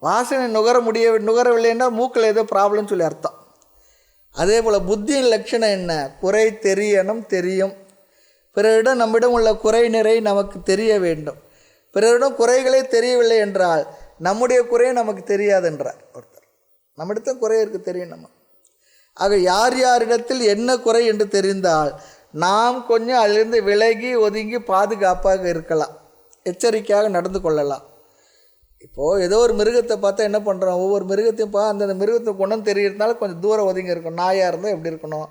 வாசனை நுகரவில்லைன்னா மூக்கில் ஏதோ ப்ராப்ளம்னு சொல்லி அர்த்தம். அதே போல் புத்தியின் லட்சணம் என்ன? குறை தெரியணும், தெரியும். பிறரிடம் நம்மிடம் உள்ள குறை நிறை நமக்கு தெரிய வேண்டும். பிறரிடம் குறைகளே தெரியவில்லை என்றால் நம்முடைய குறையை நமக்கு தெரியாதுன்றார் ஒருத்தர். நம்மிடத்தில் குறை இருக்குது தெரியும் நம்ம. ஆக யார் யாரிடத்தில் என்ன குறை என்று தெரிந்தால் நாம் கொஞ்சம் அதிலிருந்து விலகி ஒதுங்கி பாதுகாப்பாக இருக்கலாம், எச்சரிக்கையாக நடந்து கொள்ளலாம். இப்போது ஏதோ ஒரு மிருகத்தை பார்த்தா என்ன பண்ணுறோம், ஒவ்வொரு மிருகத்தையும் அந்தந்த மிருகத்தை குணம் தெரியறதுனால கொஞ்சம் தூரம் ஒதுங்கி இருக்கணும். நாயாக இருந்தால் எப்படி இருக்கணும்,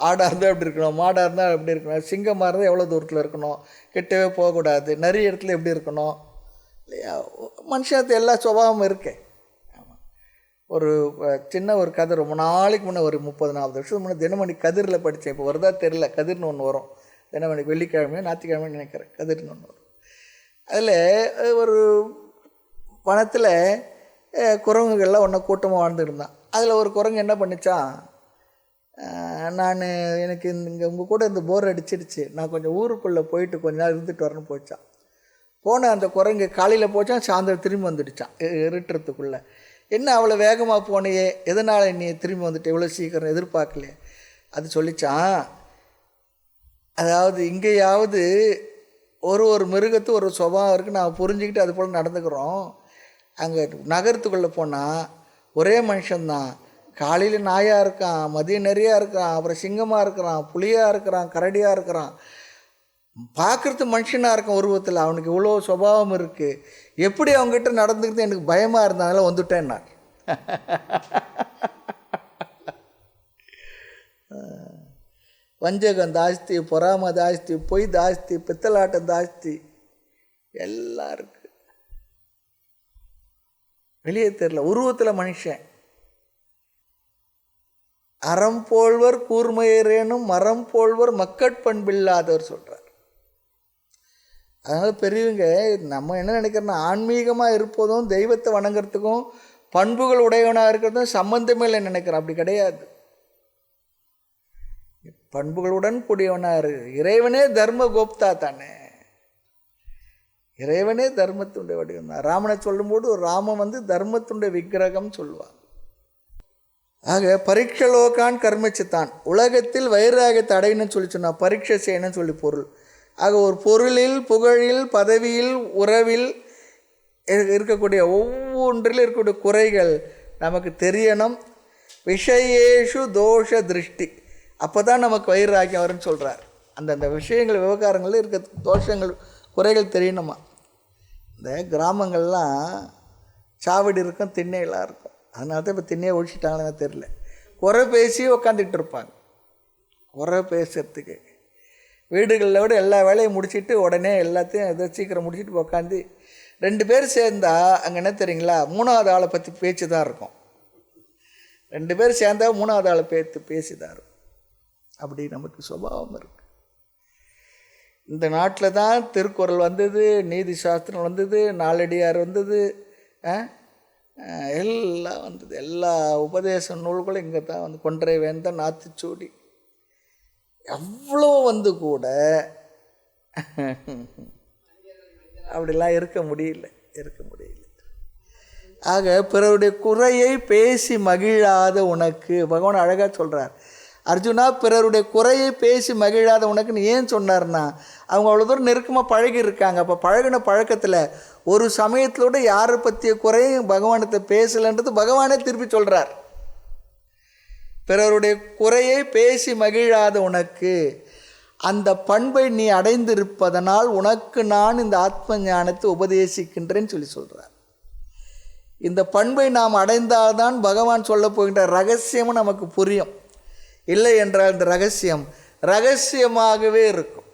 ஆடாக இருந்தால் எப்படி இருக்கணும், மாடாக இருந்தால் எப்படி இருக்கணும், சிங்கமாக இருந்தால் எவ்வளோ தூரத்தில் இருக்கணும், கிட்டவே போகக்கூடாது, நிறைய இடத்துல எப்படி இருக்கணும் இல்லையா. மனுஷத்து எல்லா சுபாவமும் இருக்கே. ஆமாம். ஒரு சின்ன ஒரு கதை ரொம்ப நாளைக்கு முன்னே, ஒரு 30-40 வருஷத்துக்கு முன்னே தினமணி கதிரில் படித்தேன். இப்போ வருதா தெரியல, கதிர்னு ஒன்று வரும் தினமணி, வெள்ளிக்கிழமையோ ஞாயிற்றுக்கிழமைன்னு நினைக்கிறேன், கதிர்னு ஒன்று வரும். அதில் ஒரு வனத்தில் குரங்குகள்லாம் ஒன்றா கூட்டமாக வாழ்ந்துருந்தான். அதில் ஒரு குரங்கு என்ன பண்ணிச்சான், எனக்கு இங்கே உங்கள் கூட இந்த போர் அடிச்சிடுச்சு, நான் கொஞ்சம் ஊருக்குள்ளே போயிட்டு கொஞ்ச நேரம் இருந்துட்டு வரேன்னு போச்சான். போன அந்த குரங்கு காலையில் போச்சான், சாயந்தரம் திரும்பி வந்துடுச்சான் இருட்டுறதுக்குள்ளே. என்ன அவ்வளோ வேகமாக போனையே, எதனால் நீ திரும்பி வந்துட்டு இவ்வளோ சீக்கிரம், எதிர்பார்க்கலையே. அது சொல்லிச்சான், அதாவது இங்கேயாவது ஒரு மிருகத்து ஒரு சுபாவம் இருக்குது, நான் புரிஞ்சுக்கிட்டு அது போல் நடந்துக்கிறோம். அங்கே நகரத்துக்குள்ளே போனால் ஒரே மனுஷன்தான், காலையில் நாயாக இருக்கான், மதியம் நிறையா இருக்கான், அப்புறம் சிங்கமாக இருக்கிறான், புலியாக இருக்கிறான், கரடியாக இருக்கிறான், பார்க்குறது மனுஷனாக இருக்கான் உருவத்தில், அவனுக்கு இவ்வளோ சுபாவம் இருக்குது, எப்படி அவங்ககிட்ட நடந்துக்கிறது எனக்கு பயமாக இருந்ததுனால வந்துட்டேன் நான். வஞ்சகம் ஜாஸ்தி, பொறாமை ஜாஸ்தி, பொய் ஜாஸ்தி, பித்தலாட்டம் ஜாஸ்தி, எல்லாம் இருக்குது. வெளியே தெரியல, உருவத்தில் மனுஷன். அறம் போல்வர் கூர்மையரேனும் மரம் போல்வர் மக்கட்பண்பில்லாதவர் சொல்கிறார். அதனால் பெரியவங்க நம்ம என்ன நினைக்கிறோன்னா, ஆன்மீகமாக இருப்பதும் தெய்வத்தை வணங்குறதுக்கும் பண்புகள் உடையவனாக இருக்கிறதும் சம்பந்தமே இல்லை நினைக்கிறோம். அப்படி கிடையாது. பண்புகளுடன் கூடியவனாக இறைவனே தர்ம கோப்தா தானே, இறைவனே தர்மத்துடைய வடிவம் தான். ராமனை சொல்லும்போது ராமன் தர்மத்துடைய விக்கிரகம் சொல்லுவார். ஆக பரீட்சலோகான் கர்மச்சித்தான், உலகத்தில் வைராகத்தை அடையணும்னு சொல்லி சொன்னால் பரீட்சை செய்யணும்னு சொல்லி பொருள். ஆக ஒரு பொருளில், புகழில், பதவியில், உறவில் இருக்கக்கூடிய ஒவ்வொன்றில் இருக்கக்கூடிய குறைகள் நமக்கு தெரியணும். விஷயேஷு தோஷ திருஷ்டி, அப்போ தான் நமக்கு வைராகியம் வரும்னு சொல்கிறார். அந்தந்த விஷயங்கள் விவகாரங்களில் இருக்க தோஷங்கள் குறைகள் தெரியணுமா. இந்த கிராமங்கள்லாம் சாவடி இருக்கும், திண்ணையெல்லாம் இருக்கும். அதனால தான் இப்போ திண்ணையை ஒழிச்சிட்டாங்கன்னு தெரியல. குறை பேசி உக்காந்துக்கிட்டு இருப்பாங்க. குறை பேசுறதுக்கு வீடுகளில் விட எல்லா வேலையும் முடிச்சுட்டு உடனே எல்லாத்தையும் எதோ சீக்கிரம் முடிச்சுட்டு உக்காந்து 2 பேர் சேர்ந்தால் அங்கே என்ன தெரியுங்களா, 3வது ஆளை பற்றி பேச்சு தான் இருக்கும். 2 பேர் சேர்ந்தால் 3வது ஆளை பேசி தான் இருக்கும். அப்படி நமக்கு சுபாவம் இருக்குது. இந்த நாட்டில் தான் திருக்குறள் வந்தது, நீதி சாஸ்திரம் வந்தது, நாலடியார் வந்தது, எல்லாம் வந்தது. எல்லா உபதேச நூல்களும் இங்கே தான் கொன்றை வேந்தன், ஆத்திச்சூடி, எவ்வளோ கூட அப்படிலாம் இருக்க முடியல. ஆக பிறருடைய குறையை பேசி மகிழாத உனக்கு, பகவான் அழகாக சொல்கிறார். அர்ஜுனா, பிறருடைய குறையை பேசி மகிழாத உனக்குன்னு ஏன் சொன்னார்னா, அவங்க அவ்வளோ தூரம் நெருக்கமாக பழகி இருக்காங்க. அப்போ பழகின பழக்கத்தில் ஒரு சமயத்திலோட யாரை பற்றிய குறையும் பகவானத்தை பேசலைன்றது பகவானே திருப்பி சொல்கிறார். பிறருடைய குறையை பேசி மகிழாத உனக்கு, அந்த பண்பை நீ அடைந்திருப்பதனால் உனக்கு நான் இந்த ஆத்ம ஞானத்தை உபதேசிக்கின்றேன்னு சொல்கிறார். இந்த பண்பை நாம் அடைந்தால்தான் பகவான் சொல்ல போகின்ற ரகசியமும் நமக்கு புரியும். இல்லை என்றால் இந்த ரகசியம் ரகசியமாகவே இருக்கும்.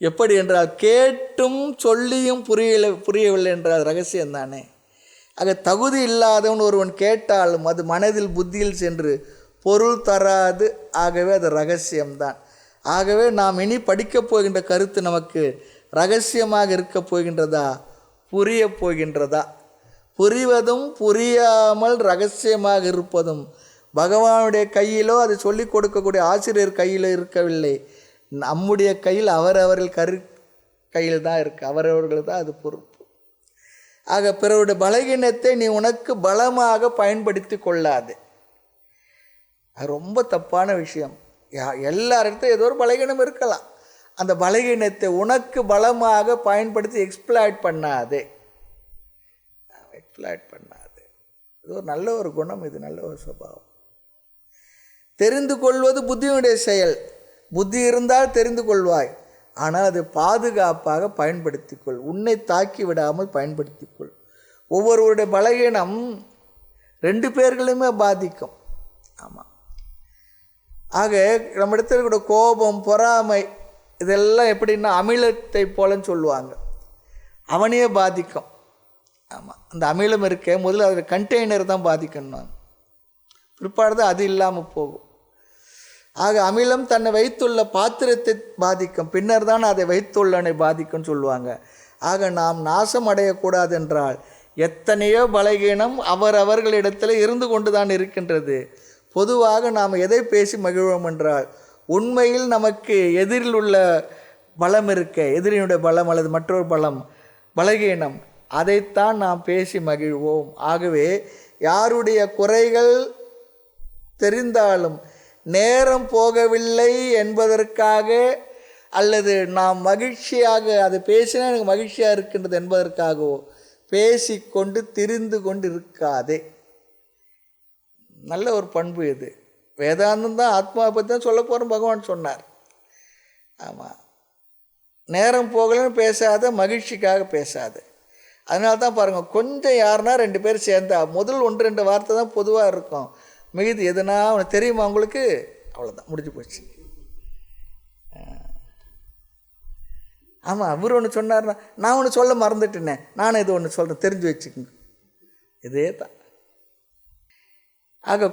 எப்படி என்றால், கேட்டும் சொல்லியும் புரியவில்லை என்றால் ரகசியம் தானே. ஆக தகுதி இல்லாதவன் ஒருவன் கேட்டாலும் அது மனதில் புத்தியில் சென்று பொருள் தராது. ஆகவே அது ரகசியம்தான். ஆகவே நாம் இனி படிக்கப் போகின்ற கருத்து நமக்கு ரகசியமாக இருக்கப் போகின்றதா, புரியப் போகின்றதா? புரிவதும் புரியாமல் ரகசியமாக இருப்பதும் பகவானுடைய கையிலோ அது சொல்லிக் கொடுக்கக்கூடிய ஆசிரியர் கையில் இருக்கவில்லை. நம்முடைய கையில் அவரவர்கள் கையில் தான் இருக்குது. அவரவர்கள் தான் அது பொறுப்பு. ஆக பிறருடைய பலகீனத்தை நீ உனக்கு பலமாக பயன்படுத்தி கொள்ளாது. அது ரொம்ப தப்பான விஷயம். எல்லார்கிட்டும் ஏதோ ஒரு பலகீனம் இருக்கலாம். அந்த பலகீனத்தை உனக்கு பலமாக பயன்படுத்தி எக்ஸ்ப்ளாய்ட் பண்ணாது. இது ஒரு நல்ல ஒரு குணம், இது நல்ல ஒரு சுபாவம். தெரிந்து கொள்வது புத்தியினுடைய செயல். புத்தி இருந்தால் தெரிந்து கொள்வாய், ஆனால் அது பாதுகாப்பாக பயன்படுத்திக்கொள். உன்னை தாக்கி விடாமல் பயன்படுத்திக்கொள். ஒவ்வொருவருடைய பலகீனம் 2 பேர்களுமே பாதிக்கும். ஆமாம். ஆக நம்ம இடத்துல கூட கோபம், பொறாமை இதெல்லாம் எப்படின்னா அமிலத்தை போலன்னு சொல்லுவாங்க. அவனையே பாதிக்கும். ஆமாம். அந்த அமிலம் இருக்க முதல்ல அதில் கண்டெய்னர் தான் பாதிக்கணும், பிற்பாடு தான் அது இல்லாமல் போகும். ஆக அமிலம் தன்னை வைத்துள்ள பாத்திரத்தை பாதிக்கும், பின்னர் தான் அதை வைத்துள்ளனை பாதிக்கும்னு சொல்லுவாங்க. ஆக நாம் நாசம் அடையக்கூடாது என்றால் எத்தனையோ பலகீனம் அவர்களிடத்தில் இருந்து கொண்டு தான் இருக்கின்றது. பொதுவாக நாம் எதை பேசி மகிழ்வோம் என்றால், உண்மையில் நமக்கு எதிரில் உள்ள பலம் இருக்க, எதிரினுடைய பலம் அல்லது மற்றொரு பலகீனம், அதைத்தான் நாம் பேசி மகிழ்வோம். ஆகவே யாருடைய குறைகள் தெரிந்தாலும் நேரம் போகவில்லை என்பதற்காக அல்லது நாம் மகிழ்ச்சியாக அதை பேசினா எனக்கு மகிழ்ச்சியாக இருக்கின்றது என்பதற்காகவோ பேசிக்கொண்டு திரிந்து கொண்டு இருக்காதே. நல்ல ஒரு பண்பு இது. வேதாந்தம் தான் ஆத்மாவை பற்றி தான் சொல்ல போகிறோம், பகவான் சொன்னார். ஆமாம். நேரம் போகலன்னு பேசாத, மகிழ்ச்சிக்காக பேசாது. அதனால தான் பாருங்கள், கொஞ்சம் யாருன்னா 2 பேர் சேர்ந்தா முதல் 1-2 வார்த்தை தான் பொதுவாக இருக்கும். மிகுதி எதுனா அவனுக்கு தெரியுமா உங்களுக்கு, அவ்வளோதான், முடிஞ்சு போச்சு. ஆமாம், அவர் ஒன்று சொன்னார்னா நான் ஒன்று சொல்ல மறந்துட்டேனே, நானும் இது ஒன்று சொல்கிறேன், தெரிஞ்சு வச்சுக்கோங்க. இதே தான். ஆக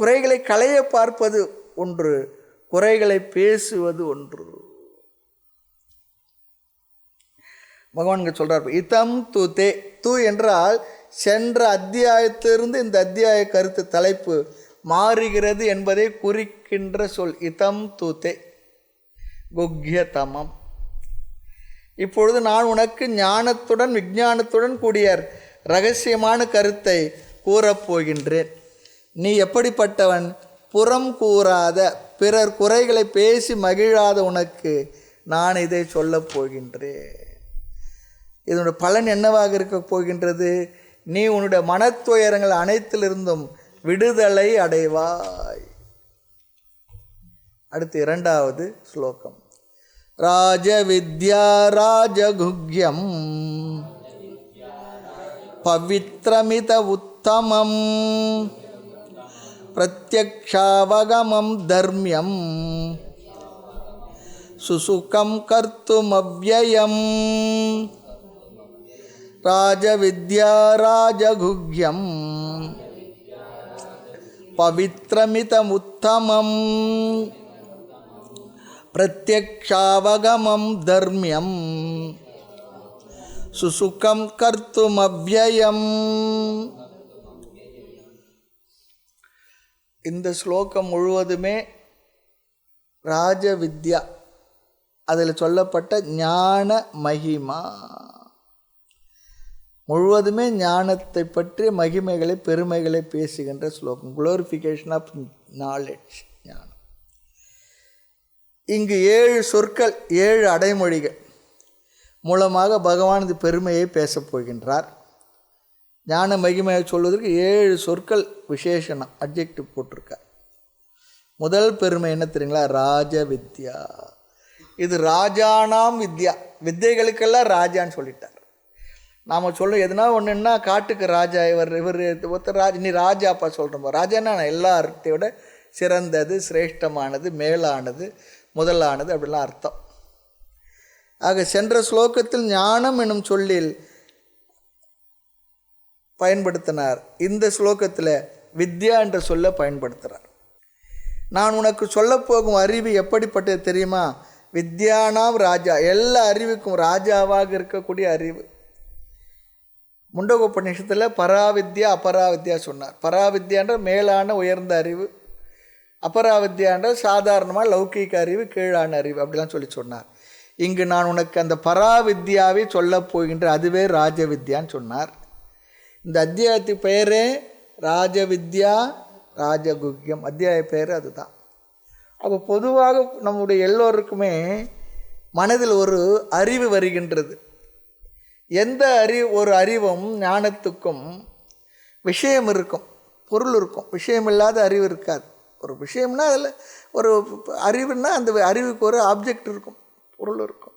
குறைகளை களைய பார்ப்பது ஒன்று, குறைகளை பேசுவது ஒன்று. பகவான் சொல்கிறார், இதம் தூதே. தூ என்றால் சென்ற அத்தியாயத்திலிருந்து இந்த அத்தியாய கருத்து தலைப்பு மாறுகிறது என்பதை குறிக்கின்ற சொல். இதம் தூதே குக்யதமம். இப்பொழுது நான் உனக்கு ஞானத்துடன் விஞ்ஞானத்துடன் கூடிய இரகசியமான கருத்தை கூறப்போகின்றேன். நீ எப்படிப்பட்டவன்? புறம் கூறாத, பிறர் குறைகளை பேசி மகிழாத உனக்கு நான் இதை சொல்லப் போகின்றேன். இதனுடைய பலன் என்னவாக இருக்க போகின்றது? நீ உன்னுடைய மனத்துயரங்கள் அனைத்திலிருந்தும் விடுதலை அடைவாய். அடுத்து 2வது ஸ்லோகம். ராஜவித்யா ராஜகுக்யம் பவித்ரமித உத்தமம் பிரத்யக்ஷாவகமம் தர்மியம் சுசுகம் கர்த்துமவ்யயம். ராஜவித்யா ராஜகுக்யம் பவித்ரமிதமுத்தமம் பிரத்யக்ஷாவகமம் தர்மியம் சுசுகம் கர்த்துமவ்யயம். இந்த ஸ்லோகம் முழுவதுமே ராஜவித்யா, அதில் சொல்லப்பட்ட ஞான மகிமா முழுவதுமே ஞானத்தை பற்றிய மகிமைகளை பெருமைகளை பேசுகின்ற ஸ்லோகம். குளோரிஃபிகேஷன் ஆஃப் நாலெட்ஜ், ஞானம். இங்கு 7 சொற்கள், 7 அடைமொழிகள் மூலமாக பகவான் இந்த பெருமையை பேசப் போகின்றார். ஞான மகிமையை சொல்வதற்கு 7 சொற்கள் விசேஷனம், அட்ஜெக்டிவ் போட்டிருக்கார். முதல் பெருமை என்ன தெரியுங்களா? ராஜவித்யா. இது ராஜானாம் வித்யா, வித்தைகளுக்கெல்லாம் ராஜான்னு சொல்லிட்டார். நாம் சொல்ல எதுனா ஒன்றுன்னா காட்டுக்கு ராஜா, இவர் ஒருத்தர் ராஜா, நீ ராஜாப்பா சொல்கிறோம். ராஜான்னா எல்லா அர்த்தத்தை விட சிறந்தது, சிரேஷ்டமானது, மேலானது, முதலானது அப்படிலாம் அர்த்தம். ஆக சென்ற ஸ்லோகத்தில் ஞானம் என்னும் சொல்லில் பயன்படுத்தினார். இந்த ஸ்லோகத்தில் வித்யா என்ற சொல்ல பயன்படுத்துகிறார். நான் உனக்கு சொல்லப்போகும் அறிவு எப்படிப்பட்டது தெரியுமா? வித்யானாம் ராஜா, எல்லா அறிவுக்கும் ராஜாவாக இருக்கக்கூடிய அறிவு. முண்டகோபநிஷத்தில் பராவித்யா அபராவித்யா சொன்னார். பராவித்யான்ற மேலான உயர்ந்த அறிவு, அபராவித்யான்ற சாதாரணமாக லௌகிக அறிவு, கீழான அறிவு, அப்படிலாம் சொன்னார். இங்கு நான் உனக்கு அந்த பராவித்யாவை சொல்லப் போகின்ற அதுவே ராஜவித்யான்னு சொன்னார். இந்த அத்தியாயத்துக்கு பெயரே ராஜவித்யா ராஜகுக்யம், அத்தியாய பெயர் அதுதான். அப்போ பொதுவாக நம்முடைய எல்லோருக்குமே மனதில் ஒரு அறிவு வருகின்றது. எந்த ஒரு அறிவும் ஞானத்துக்கும் விஷயம் இருக்கும், பொருள் இருக்கும். விஷயம் இல்லாத அறிவு இருக்காது. ஒரு விஷயம்னா அதில் ஒரு அறிவுன்னா அந்த அறிவுக்கு ஒரு ஆப்ஜெக்ட் இருக்கும், பொருள் இருக்கும்.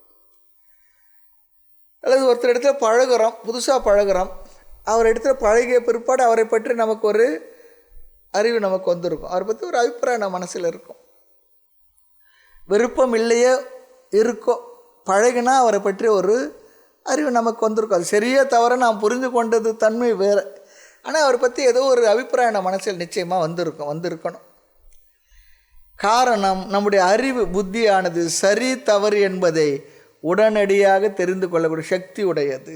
அல்லது ஒருத்தர் இடத்துல பழகுறோம், புதுசாக பழகுறோம், அவர் இடத்துல பழகிய பிற்பாடு அவரை பற்றி நமக்கு ஒரு அறிவு நமக்கு வந்திருக்கும், அவரை பற்றி ஒரு அபிப்பிராயம் நம்ம மனசில் இருக்கும். விருப்பம் இல்லையோ இருக்கோ, பழகினா அவரை பற்றி ஒரு அறிவு நமக்கு வந்திருக்கும். அது சரியா தவிர நாம் புரிந்து கொண்டது தன்மை வேறு. ஆனால் அவரை பற்றி ஏதோ ஒரு அபிப்பிராயம் நம்ம மனசில் நிச்சயமாக வந்திருக்கணும். காரணம், நம்முடைய அறிவு புத்தியானது சரி தவறு என்பதை உடனடியாக தெரிந்து கொள்ளக்கூடிய சக்தி உடையது.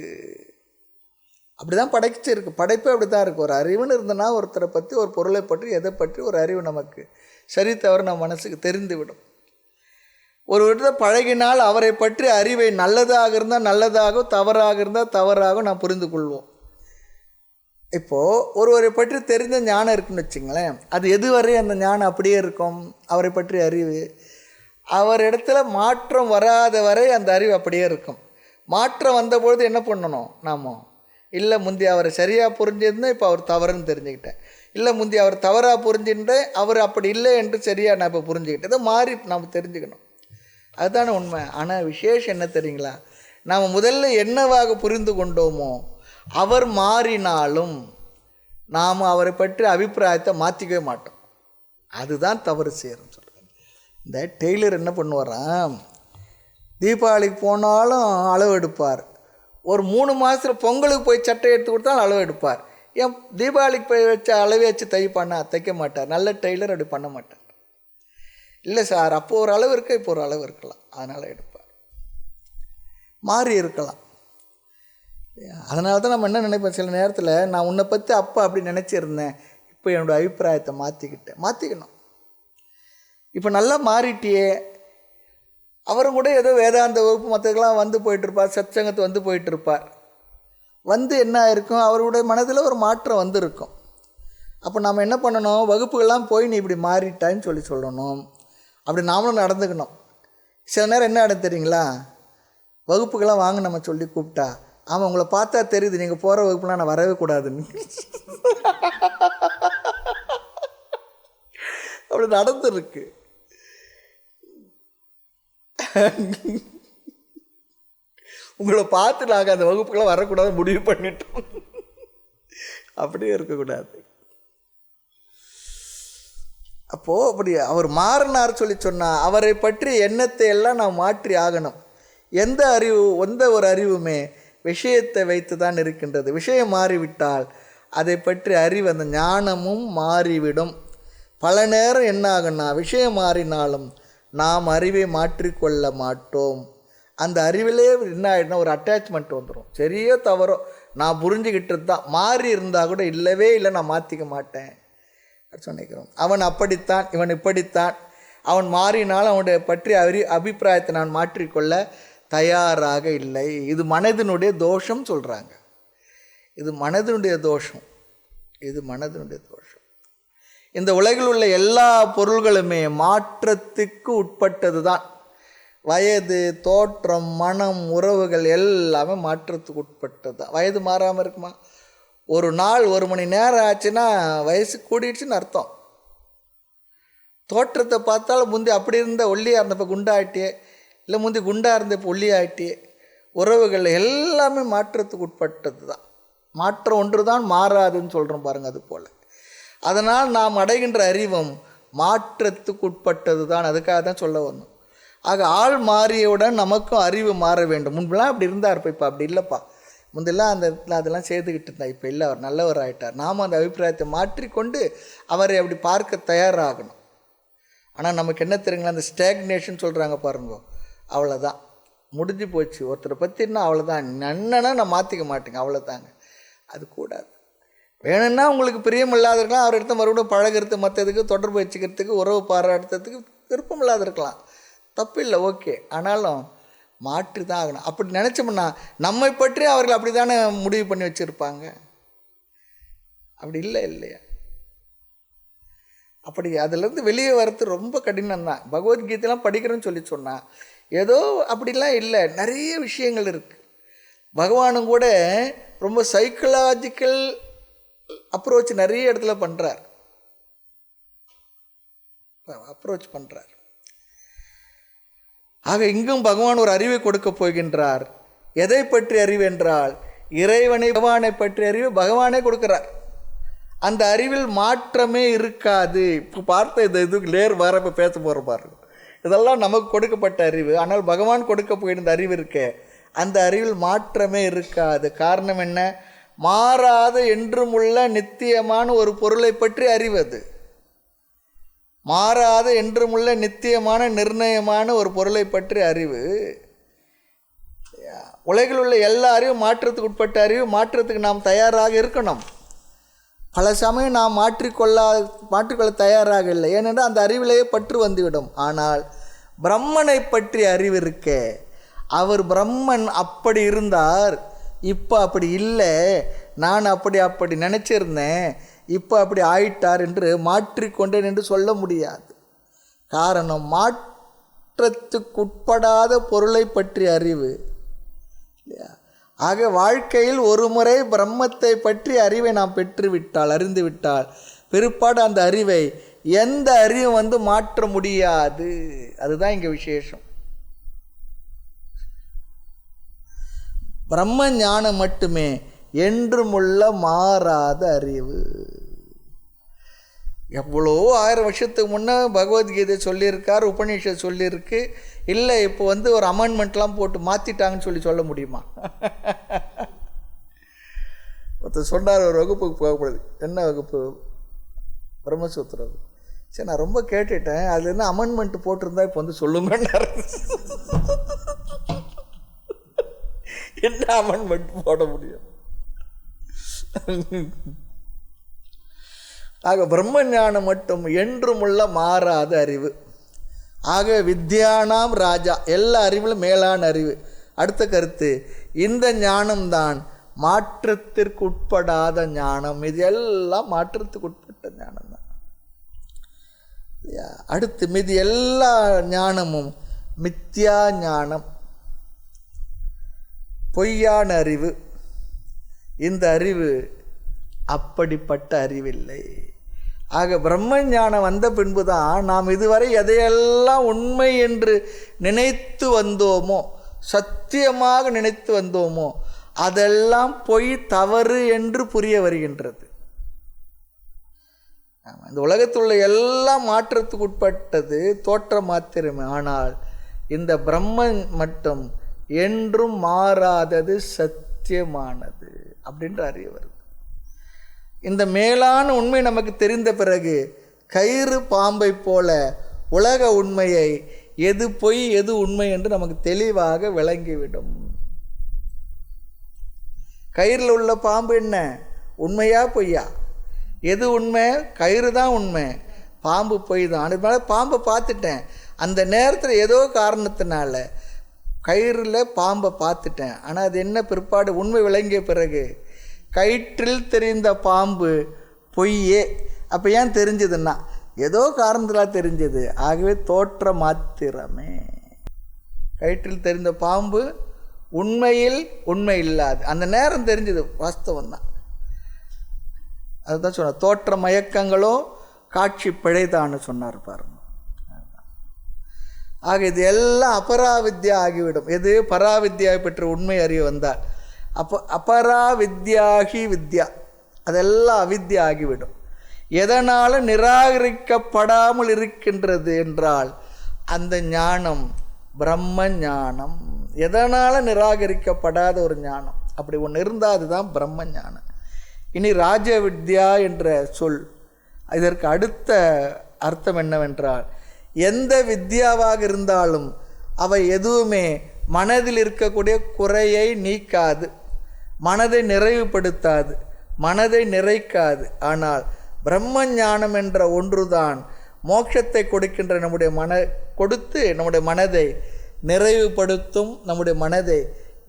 அப்படி தான் படைச்சிருக்கு, படைப்பே அப்படி தான் இருக்குது. ஒரு அறிவுன்னு இருந்தனா ஒருத்தரை பற்றி, ஒரு பொருளை பற்றி, எதை பற்றி ஒரு அறிவு நமக்கு சரி தவறு நம்ம மனசுக்கு தெரிந்துவிடும். ஒரு இடத்துல பழகினால் அவரை பற்றி அறிவை நல்லதாக இருந்தால் நல்லதாகவும், தவறாக இருந்தால் தவறாகவும் நாம் புரிந்து கொள்வோம். இப்போது ஒருவரை பற்றி தெரிந்த ஞானம் இருக்குன்னு வச்சுங்களேன், அது எதுவரை அந்த ஞானம் அப்படியே இருக்கும், அவரை பற்றி அறிவு. அவர் இடத்துல மாற்றம் வராத வரை அந்த அறிவு அப்படியே இருக்கும். மாற்றம் வந்தபொழுது என்ன பண்ணணும் நாம்? இல்லை முந்தி அவரை சரியாக புரிஞ்சிருந்தேன், இப்போ அவர் தவறுன்னு தெரிஞ்சுக்கிட்டேன். இல்லை முந்தி அவர் தவறாக புரிஞ்சுட்டேன், அவர் அப்படி இல்லை என்று சரியாக நான் இப்போ புரிஞ்சுக்கிட்டேன். இதை மாறி நாம் தெரிஞ்சுக்கணும். அதுதானே உண்மை. ஆனால் விசேஷம் என்ன தெரியுங்களா? நாம் முதல்ல என்னவாக புரிந்து கொண்டோமோ அவர் மாறினாலும் நாம் அவரை பற்றி அபிப்பிராயத்தை மாற்றிக்கவே மாட்டோம். அதுதான் தவறு செய்யறோம்னு சொல்கிறேன். இந்த டெய்லர் என்ன பண்ணுவாராம், தீபாவளிக்கு போனாலும் அளவு எடுப்பார். ஒரு 3 மாதத்தில் பொங்கலுக்கு போய் சட்டை எடுத்து கொடுத்தாலும் அளவு எடுப்பார். ஏன் தீபாவளிக்கு போய் வச்ச அளவே வச்சு தைக்க மாட்டார். நல்ல டெய்லர் அப்படி பண்ண மாட்டார். இல்லை சார், அப்போ ஒரு அளவு இருக்க, இப்போ ஒரு அளவு இருக்கலாம், அதனால் எடுப்பார். மாறி இருக்கலாம். அதனால தான் நம்ம என்ன நினைப்போம், சில நேரத்தில் நான் உன்னை பற்றி அப்போ அப்படி நினச்சிருந்தேன், இப்போ என்னோடய அபிப்பிராயத்தை மாற்றிக்கணும். இப்போ நல்லா மாறிட்டியே. அவரும் கூட ஏதோ வேதாந்த வகுப்பு மற்றதுக்கெல்லாம் வந்து போயிட்டுருப்பார், சத்சங்கத்து வந்து போயிட்டுருப்பார். வந்து என்ன ஆயிருக்கும், அவருடைய மனதில் ஒரு மாற்றம் வந்திருக்கும். அப்போ நாம் என்ன பண்ணணும், வகுப்புகள்லாம் போய் நீ இப்படி மாறிட்டான்னு சொல்லணும். அப்படி நாமளும் நடந்துக்கணும். சில நேரம் என்ன ஆகிடும் தெரியுங்களா, வகுப்புக்கெல்லாம் வாங்க நம்ம சொல்லி கூப்பிட்டா, ஆமாம் உங்களை பார்த்தா தெரியுது நீங்கள் போகிற வகுப்புலாம் நான் வரவே கூடாதுன்னு. அப்படி நடந்துருக்கு. உங்களை பார்த்து நாங்கள் அந்த வகுப்புக்கெல்லாம் வரக்கூடாது முடிவு பண்ணிட்டோம். அப்படியே இருக்கக்கூடாது. அப்போது அப்படி அவர் மாறினார் சொன்னால் அவரை பற்றி எண்ணத்தை எல்லாம் நாம் மாற்றி ஆகணும். எந்த ஒரு அறிவுமே விஷயத்தை வைத்து தான் இருக்கின்றது. விஷயம் மாறிவிட்டால் அதை பற்றி அறிவு, அந்த ஞானமும் மாறிவிடும். பல நேரம் என்ன ஆகுன்னா, விஷயம் மாறினாலும் நாம் அறிவை மாற்றிக்கொள்ள மாட்டோம். அந்த அறிவிலே என்ன ஆகிடுனா ஒரு அட்டாச்மெண்ட் வந்துடும். சரியோ தவறோ நான் புரிஞ்சுக்கிட்டு தான், மாறி இருந்தால் கூட இல்லவே இல்லை நான் மாற்றிக்க மாட்டேன் சொன்னிக்கிறோம். அவன் அப்படித்தான், இவன் இப்படித்தான், அவன் மாறினாலும் அவனுடைய பற்றி அபிப்பிராயத்தை நான் மாற்றிக்கொள்ள தயாராக இல்லை. இது மனதினுடைய தோஷம் சொல்கிறாங்க. இது மனதினுடைய தோஷம். இந்த உலகில் உள்ள எல்லா பொருள்களுமே மாற்றத்துக்கு உட்பட்டது தான். வயது, தோற்றம், மனம், உறவுகள் எல்லாமே மாற்றத்துக்கு உட்பட்டது தான். வயது மாறாமல் இருக்குமா? ஒரு நாள் 1 மணி நேரம் ஆச்சுன்னா வயசு கூடிடுச்சுன்னு அர்த்தம். தோற்றத்தை பார்த்தாலும் முந்தி அப்படி இருந்த ஒல்லியாக இருந்தப்போ குண்டாயிட்டே, இல்லை முந்தி குண்டாக இருந்த இப்போ ஒல்லியாயிட்டே. உறவுகள் எல்லாமே மாற்றத்துக்கு உட்பட்டது தான். மாற்றம் ஒன்று தான் மாறாதுன்னு சொல்கிறோம் பாருங்கள். அது போல் அதனால் நாம் அடைகின்ற அறிவும் மாற்றத்துக்கு உட்பட்டது தான். அதுக்காக தான் சொல்ல வந்தோம். ஆக ஆள் மாறியவுடன் நமக்கும் அறிவு மாற வேண்டும். முன்பெல்லாம் அப்படி இருந்தார், இப்போ அப்படி இல்லைப்பா. முந்தெல்லாம் அதெல்லாம் செய்துக்கிட்டு இருந்தார், இப்போ இல்லை, அவர் நல்லவர் ஆகிட்டார். நாம் அந்த அபிப்பிராயத்தை மாற்றிக்கொண்டு அவரை அப்படி பார்க்க தயாராகணும். ஆனால் நமக்கு என்ன தெரியுங்களா, அந்த ஸ்டாக்னேஷன் சொல்கிறாங்க பாருங்க, அவ்வளோதான், முடிஞ்சு போச்சு. ஒருத்தரை பற்றினா அவ்வளோதான், நன்னனா நான் மாற்றிக்க மாட்டேங்க, அவ்வளோதாங்க. அது கூடாது. வேணும்னா உங்களுக்கு பிரியம் இல்லாத இருக்கலாம், அவர் எடுத்து மறுபடியும் பழகிறது, மற்றதுக்கு தொடர்பு வச்சுக்கிறதுக்கு, உறவு பாராட்டுறதுக்கு விருப்பம் இல்லாத இருக்கலாம், தப்பு இல்லை, ஓகே. ஆனாலும் மாற்றி தான் ஆகணும். அப்படி நினச்சோம்னா நம்மை பற்றி அவர்கள் அப்படி தானே முடிவு பண்ணி வச்சுருப்பாங்க. அப்படி இல்லையா? அப்படி அதிலேருந்து வெளியே வர்றது ரொம்ப கடினம்தான். பகவத்கீதைலாம் படிக்கிறேன்னு சொன்னால் ஏதோ அப்படிலாம் இல்லை, நிறைய விஷயங்கள் இருக்குது. பகவானும் கூட ரொம்ப சைக்கலாஜிக்கல் அப்ரோச் நிறைய இடத்துல பண்ணுறார். அப்ரோச் பண்ணுறார். ஆக இங்கும் பகவான் ஒரு அறிவை கொடுக்க போகின்றார். எதை பற்றி அறிவு என்றால் இறைவனை பகவானை பற்றி அறிவு பகவானே கொடுக்கிறார். அந்த அறிவில் மாற்றமே இருக்காது. இப்போ பார்த்த இது லேர் வர இப்போ பேச போகிற பாருங்க, இதெல்லாம் நமக்கு கொடுக்கப்பட்ட அறிவு. ஆனால் பகவான் கொடுக்க போகிற அறிவு இருக்கே, அந்த அறிவில் மாற்றமே இருக்காது. காரணம் என்ன? மாறாத என்றும் உள்ள நித்தியமான ஒரு பொருளை பற்றி அறிவது. மாறாத என்றும் உள்ள நித்தியமான நிர்ணயமான ஒரு பொருளை பற்றி அறிவு. உலகில் உள்ள எல்லா அறிவும் மாற்றத்துக்கு உட்பட்ட அறிவு. மாற்றத்துக்கு நாம் தயாராக இருக்கணும். பல சமயம் நாம் மாற்றிக்கொள்ள தயாராக இல்லை. ஏனென்றால் அந்த அறிவிலேயே பற்று வந்துவிடும். ஆனால் பிரம்மனை பற்றி அறிவு இருக்கே, அவர் பிரம்மன் அப்படி இருந்தார், இப்போ அப்படி இல்லை, நான் அப்படி நினச்சிருந்தேன், இப்போ அப்படி ஆயிட்டார் என்று மாற்றிக்கொண்டேன் என்று சொல்ல முடியாது. காரணம் மாற்றத்துக்குட்படாத பொருளை பற்றி அறிவு. ஆக வாழ்க்கையில் ஒரு முறை பிரம்மத்தை பற்றி அறிவை நாம் பெற்றுவிட்டால், அறிந்துவிட்டால், பிற்பாடு அந்த அறிவை எந்த அறிவும் மாற்ற முடியாது. அதுதான் இங்கே விசேஷம். பிரம்ம ஞானம் மட்டுமே என்றுமுள்ள மாறாத அறிவு. எவ்வளோ 1000 வருஷத்துக்கு முன்னே பகவத்கீதை சொல்லியிருக்கார், உபநிஷத் சொல்லியிருக்கு. இல்லை இப்போ ஒரு அமெண்ட்மெண்ட்லாம் போட்டு மாற்றிட்டாங்கன்னு சொல்ல முடியுமா? ஒருத்தர் சொன்னார், ஒரு வகுப்புக்கு போகப்படுது. என்ன வகுப்பு? பிரம்மசூத்திர வகுப்பு. சரி, நான் ரொம்ப கேட்டுட்டேன், அதில் என்ன அமெண்ட்மெண்ட் போட்டிருந்தா இப்போ சொல்லுங்கன்னாரு. என்ன அமெண்ட்மெண்ட் போட முடியும்? ஆக பிரம்ம ஞானம் மட்டும் என்றுமுள்ள மாறாத அறிவு. ஆக வித்யானாம் ராஜா, எல்லா அறிவிலும் மேலான அறிவு. அடுத்த கருத்து, இந்த ஞானம்தான் மாற்றத்திற்கு உட்படாத ஞானம். இது எல்லாம் மாற்றத்துக்கு உட்பட்ட ஞானம் தான். அடுத்து மீதி எல்லா ஞானமும் மித்யா ஞானம், பொய்யான அறிவு. இந்த அறிவு அப்படிப்பட்ட அறிவில்லை. ஆக பிரம்ம ஞானம் வந்த பின்பு தான் நாம் இதுவரை எதையெல்லாம் உண்மை என்று நினைத்து வந்தோமோ, சத்தியமாக நினைத்து வந்தோமோ, அதெல்லாம் பொய், தவறு என்று புரிய வருகின்றது. இந்த உலகத்தில் உள்ள எல்லாம் மாற்றத்துக்கு உட்பட்டது, தோற்றம் மாத்திரமே. ஆனால் இந்த பிரம்மன் மட்டும் என்றும் மாறாதது, சத்தியமானது அப்படின்ற அறிய வருது. இந்த மேலான உண்மை நமக்கு தெரிந்த பிறகு கயிறு பாம்பை போல உலக உண்மையை எது பொய் எது உண்மை என்று நமக்கு தெளிவாக விளங்கிவிடும். கயிறில் உள்ள பாம்பு என்ன, உண்மையா பொய்யா? எது உண்மை? கயிறு தான் உண்மை, பாம்பு பொய் தான். அதனால பாம்பை பார்த்துட்டேன், அந்த நேரத்தில் ஏதோ காரணத்தினால கயிறில் பாம்பை பார்த்துட்டேன். ஆனால் அது என்ன பிற்பாடு உண்மை விளங்கிய பிறகு கயிற்றில் தெரிந்த பாம்பு பொய்யே. அப்போ ஏன் தெரிஞ்சதுன்னா ஏதோ காரணத்தில் தெரிஞ்சது. ஆகவே தோற்ற மாத்திரமே. கயிற்றில் தெரிந்த பாம்பு உண்மையில் உண்மை இல்லாது, அந்த நேரம் தெரிஞ்சது வாஸ்தவம் தான். அதுதான் சொன்ன, தோற்ற மயக்கங்களோ காட்சி பிழைதான்னு சொன்னார் பாருங்க. ஆக இது எல்லாம் அபராவித்யா ஆகிவிடும். எது பராவித்யா பெற்ற உண்மை அறிய வந்தால் அப்போ அபராவித்யாகி வித்யா, அதெல்லாம் அவித்யா ஆகிவிடும். எதனால் நிராகரிக்கப்படாமல் இருக்கின்றது என்றால் அந்த ஞானம் பிரம்ம ஞானம். எதனால் நிராகரிக்கப்படாத ஒரு ஞானம், அப்படி ஒன்று இருந்தால் அதுதான் பிரம்ம ஞானம். இனி ராஜ வித்யா என்ற சொல், இதற்கு அடுத்த அர்த்தம் என்னவென்றால், எந்த வித்யாவாக இருந்தாலும் அவை எதுவுமே மனதில் இருக்கக்கூடிய குறையை நீக்காது, மனதை நிறைவுபடுத்தாது, மனதை நிறைக்காது. ஆனால் பிரம்ம ஞானம் என்ற ஒன்றுதான் மோட்சத்தை கொடுக்கின்ற நம்முடைய மனதை நிறைவுபடுத்தும், நம்முடைய மனதை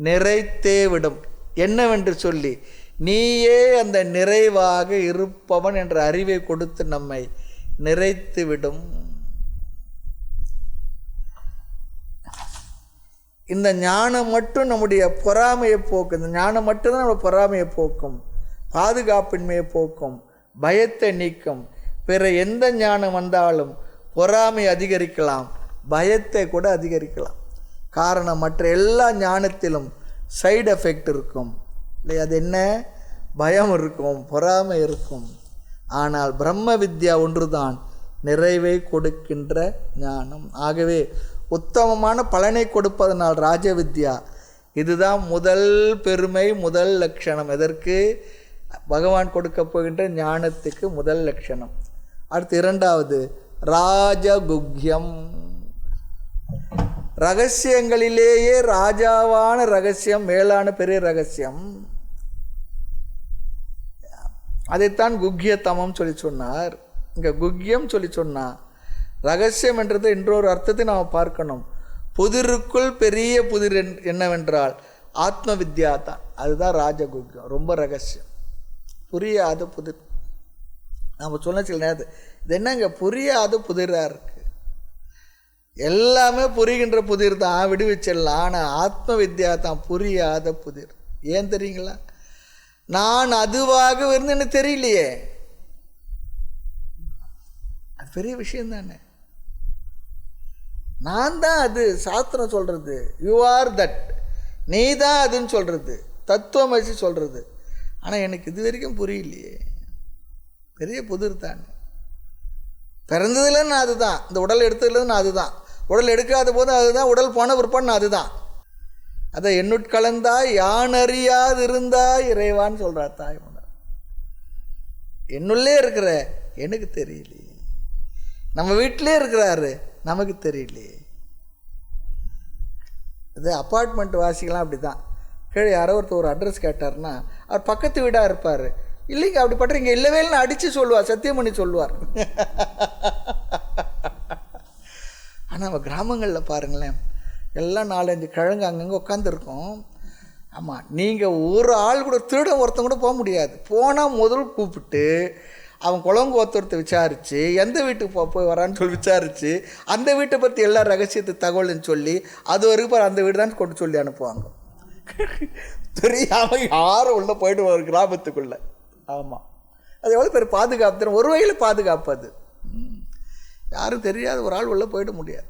நிறைத்தே விடும். என்னவென்று சொல்லி, நீயே அந்த நிறைவாக இருப்பவன் என்ற அறிவை கொடுத்து நம்மை நிறைத்து விடும். இந்த ஞானம் மட்டும் நம்முடைய பொறாமையை போக்கும். இந்த ஞானம் மட்டும்தான் நம்ம பொறாமையை போக்கும், பாதுகாப்பின்மையை போக்கும், பயத்தை நீக்கும். பிற எந்த ஞானம் வந்தாலும் பொறாமை அதிகரிக்கலாம், பயத்தை கூட அதிகரிக்கலாம். காரணம், மற்ற எல்லா ஞானத்திலும் சைடு எஃபெக்ட் இருக்கும் இல்லையா? அது என்ன? பயம் இருக்கும், பொறாமை இருக்கும். ஆனால் பிரம்ம வித்யா ஒன்றுதான் நிறைவை கொடுக்கின்ற ஞானம். ஆகவே உத்தமமான பலனை கொடுப்பதனால் ராஜவித்யா இதுதான் முதல் பெருமை, முதல் லட்சணம். எதற்கு? பகவான் கொடுக்க போகின்ற ஞானத்துக்கு முதல் லட்சணம். அடுத்து இரண்டாவது ராஜகுக்யம். ரகசியங்களிலேயே ராஜாவான ரகசியம், மேலான பெரிய ரகசியம். அதைத்தான் குக்யத்தமம் சொல்லி சொன்னார். இங்கே குக்யம் சொல்லி சொன்னார். ரகசியம் என்றது இன்னொரு அர்த்தத்தை நாம் பார்க்கணும். புதிருக்குள் பெரிய புதிர் என்னவென்றால் ஆத்ம வித்யா தான். அதுதான் ராஜகுக்யம், ரொம்ப ரகசியம், புரியாத புதிர். நம்ம சொன்ன சில நேரத்தில் இது என்னங்க புரியாத புதிராக இருக்குது. எல்லாமே புரிகின்ற புதிர் தான், விடுவிச்சிடலாம். ஆனால் ஆத்ம வித்யா தான் புரியாத புதிர். ஏன் தெரியுங்களா? நான் அதுவாக இருந்து எனக்கு தெரியலையே. அது பெரிய விஷயம் தானே. நான் தான் அது, சாஸ்திரம் சொல்கிறது. யூ ஆர் தட், நீ தான் அதுன்னு சொல்கிறது, தத்துவம் வச்சு சொல்கிறது. ஆனால் எனக்கு இது வரைக்கும் புரியலையே. பெரிய புதிர் தானே. பிறந்ததுல நான் அதுதான், இந்த உடல் எடுத்ததுல நான் அதுதான், உடல் எடுக்காத போது அதுதான், உடல் போன பிற்பாடு அதுதான். அதை என்னுட்கலந்தாய் யான் அறியாது இருந்தாய் இறைவான்னு சொல்கிறார் தாய்மன்னர். என்னுள்ளே இருக்கிற எனக்கு தெரியலையே. நம்ம வீட்டிலே இருக்கிறாரு, நமக்கு தெரியலையே. இது அப்பார்ட்மெண்ட் வாசிக்கலாம் அப்படி தான். கீழே யாரோ ஒருத்தர் ஒரு அட்ரஸ் கேட்டார்னா அவர் பக்கத்து வீடாக இருப்பார். இல்லைங்க அப்படி பண்றீங்க, இல்லவே இல்லை அடித்து சொல்லுவார், சத்தியம் பண்ணி சொல்லுவார். ஆனால் நம்ம கிராமங்களில் பாருங்களேன், எல்லாம் 4-5 கிழங்கு அங்கங்கே உட்காந்துருக்கோம். ஆமாம், நீங்கள் ஒரு ஆள் கூட, திருடன் ஒருத்தன் கூட போக முடியாது. போனால் முதல் கூப்பிட்டு அவன் குழம்பு ஒருத்தரத்தை விசாரித்து எந்த வீட்டுக்கு போய் வரான்னு சொல்லி விசாரித்து அந்த வீட்டை பற்றி எல்லா ரகசியத்தை தகவல்னு சொல்லி அது வரைக்கும் அந்த வீடு தான் கொண்டு சொல்லி அனுப்புவாங்க. தெரியாமல் யாரும் உள்ளே போய்ட்டு ஒரு கிராமத்துக்குள்ளே. ஆமாம், அது எவ்வளோ பேர் பாதுகாப்பு தரும். ஒரு வகையில் பாதுகாப்பு அது. யாரும் தெரியாத ஒரு ஆள் உள்ளே போயிட முடியாது.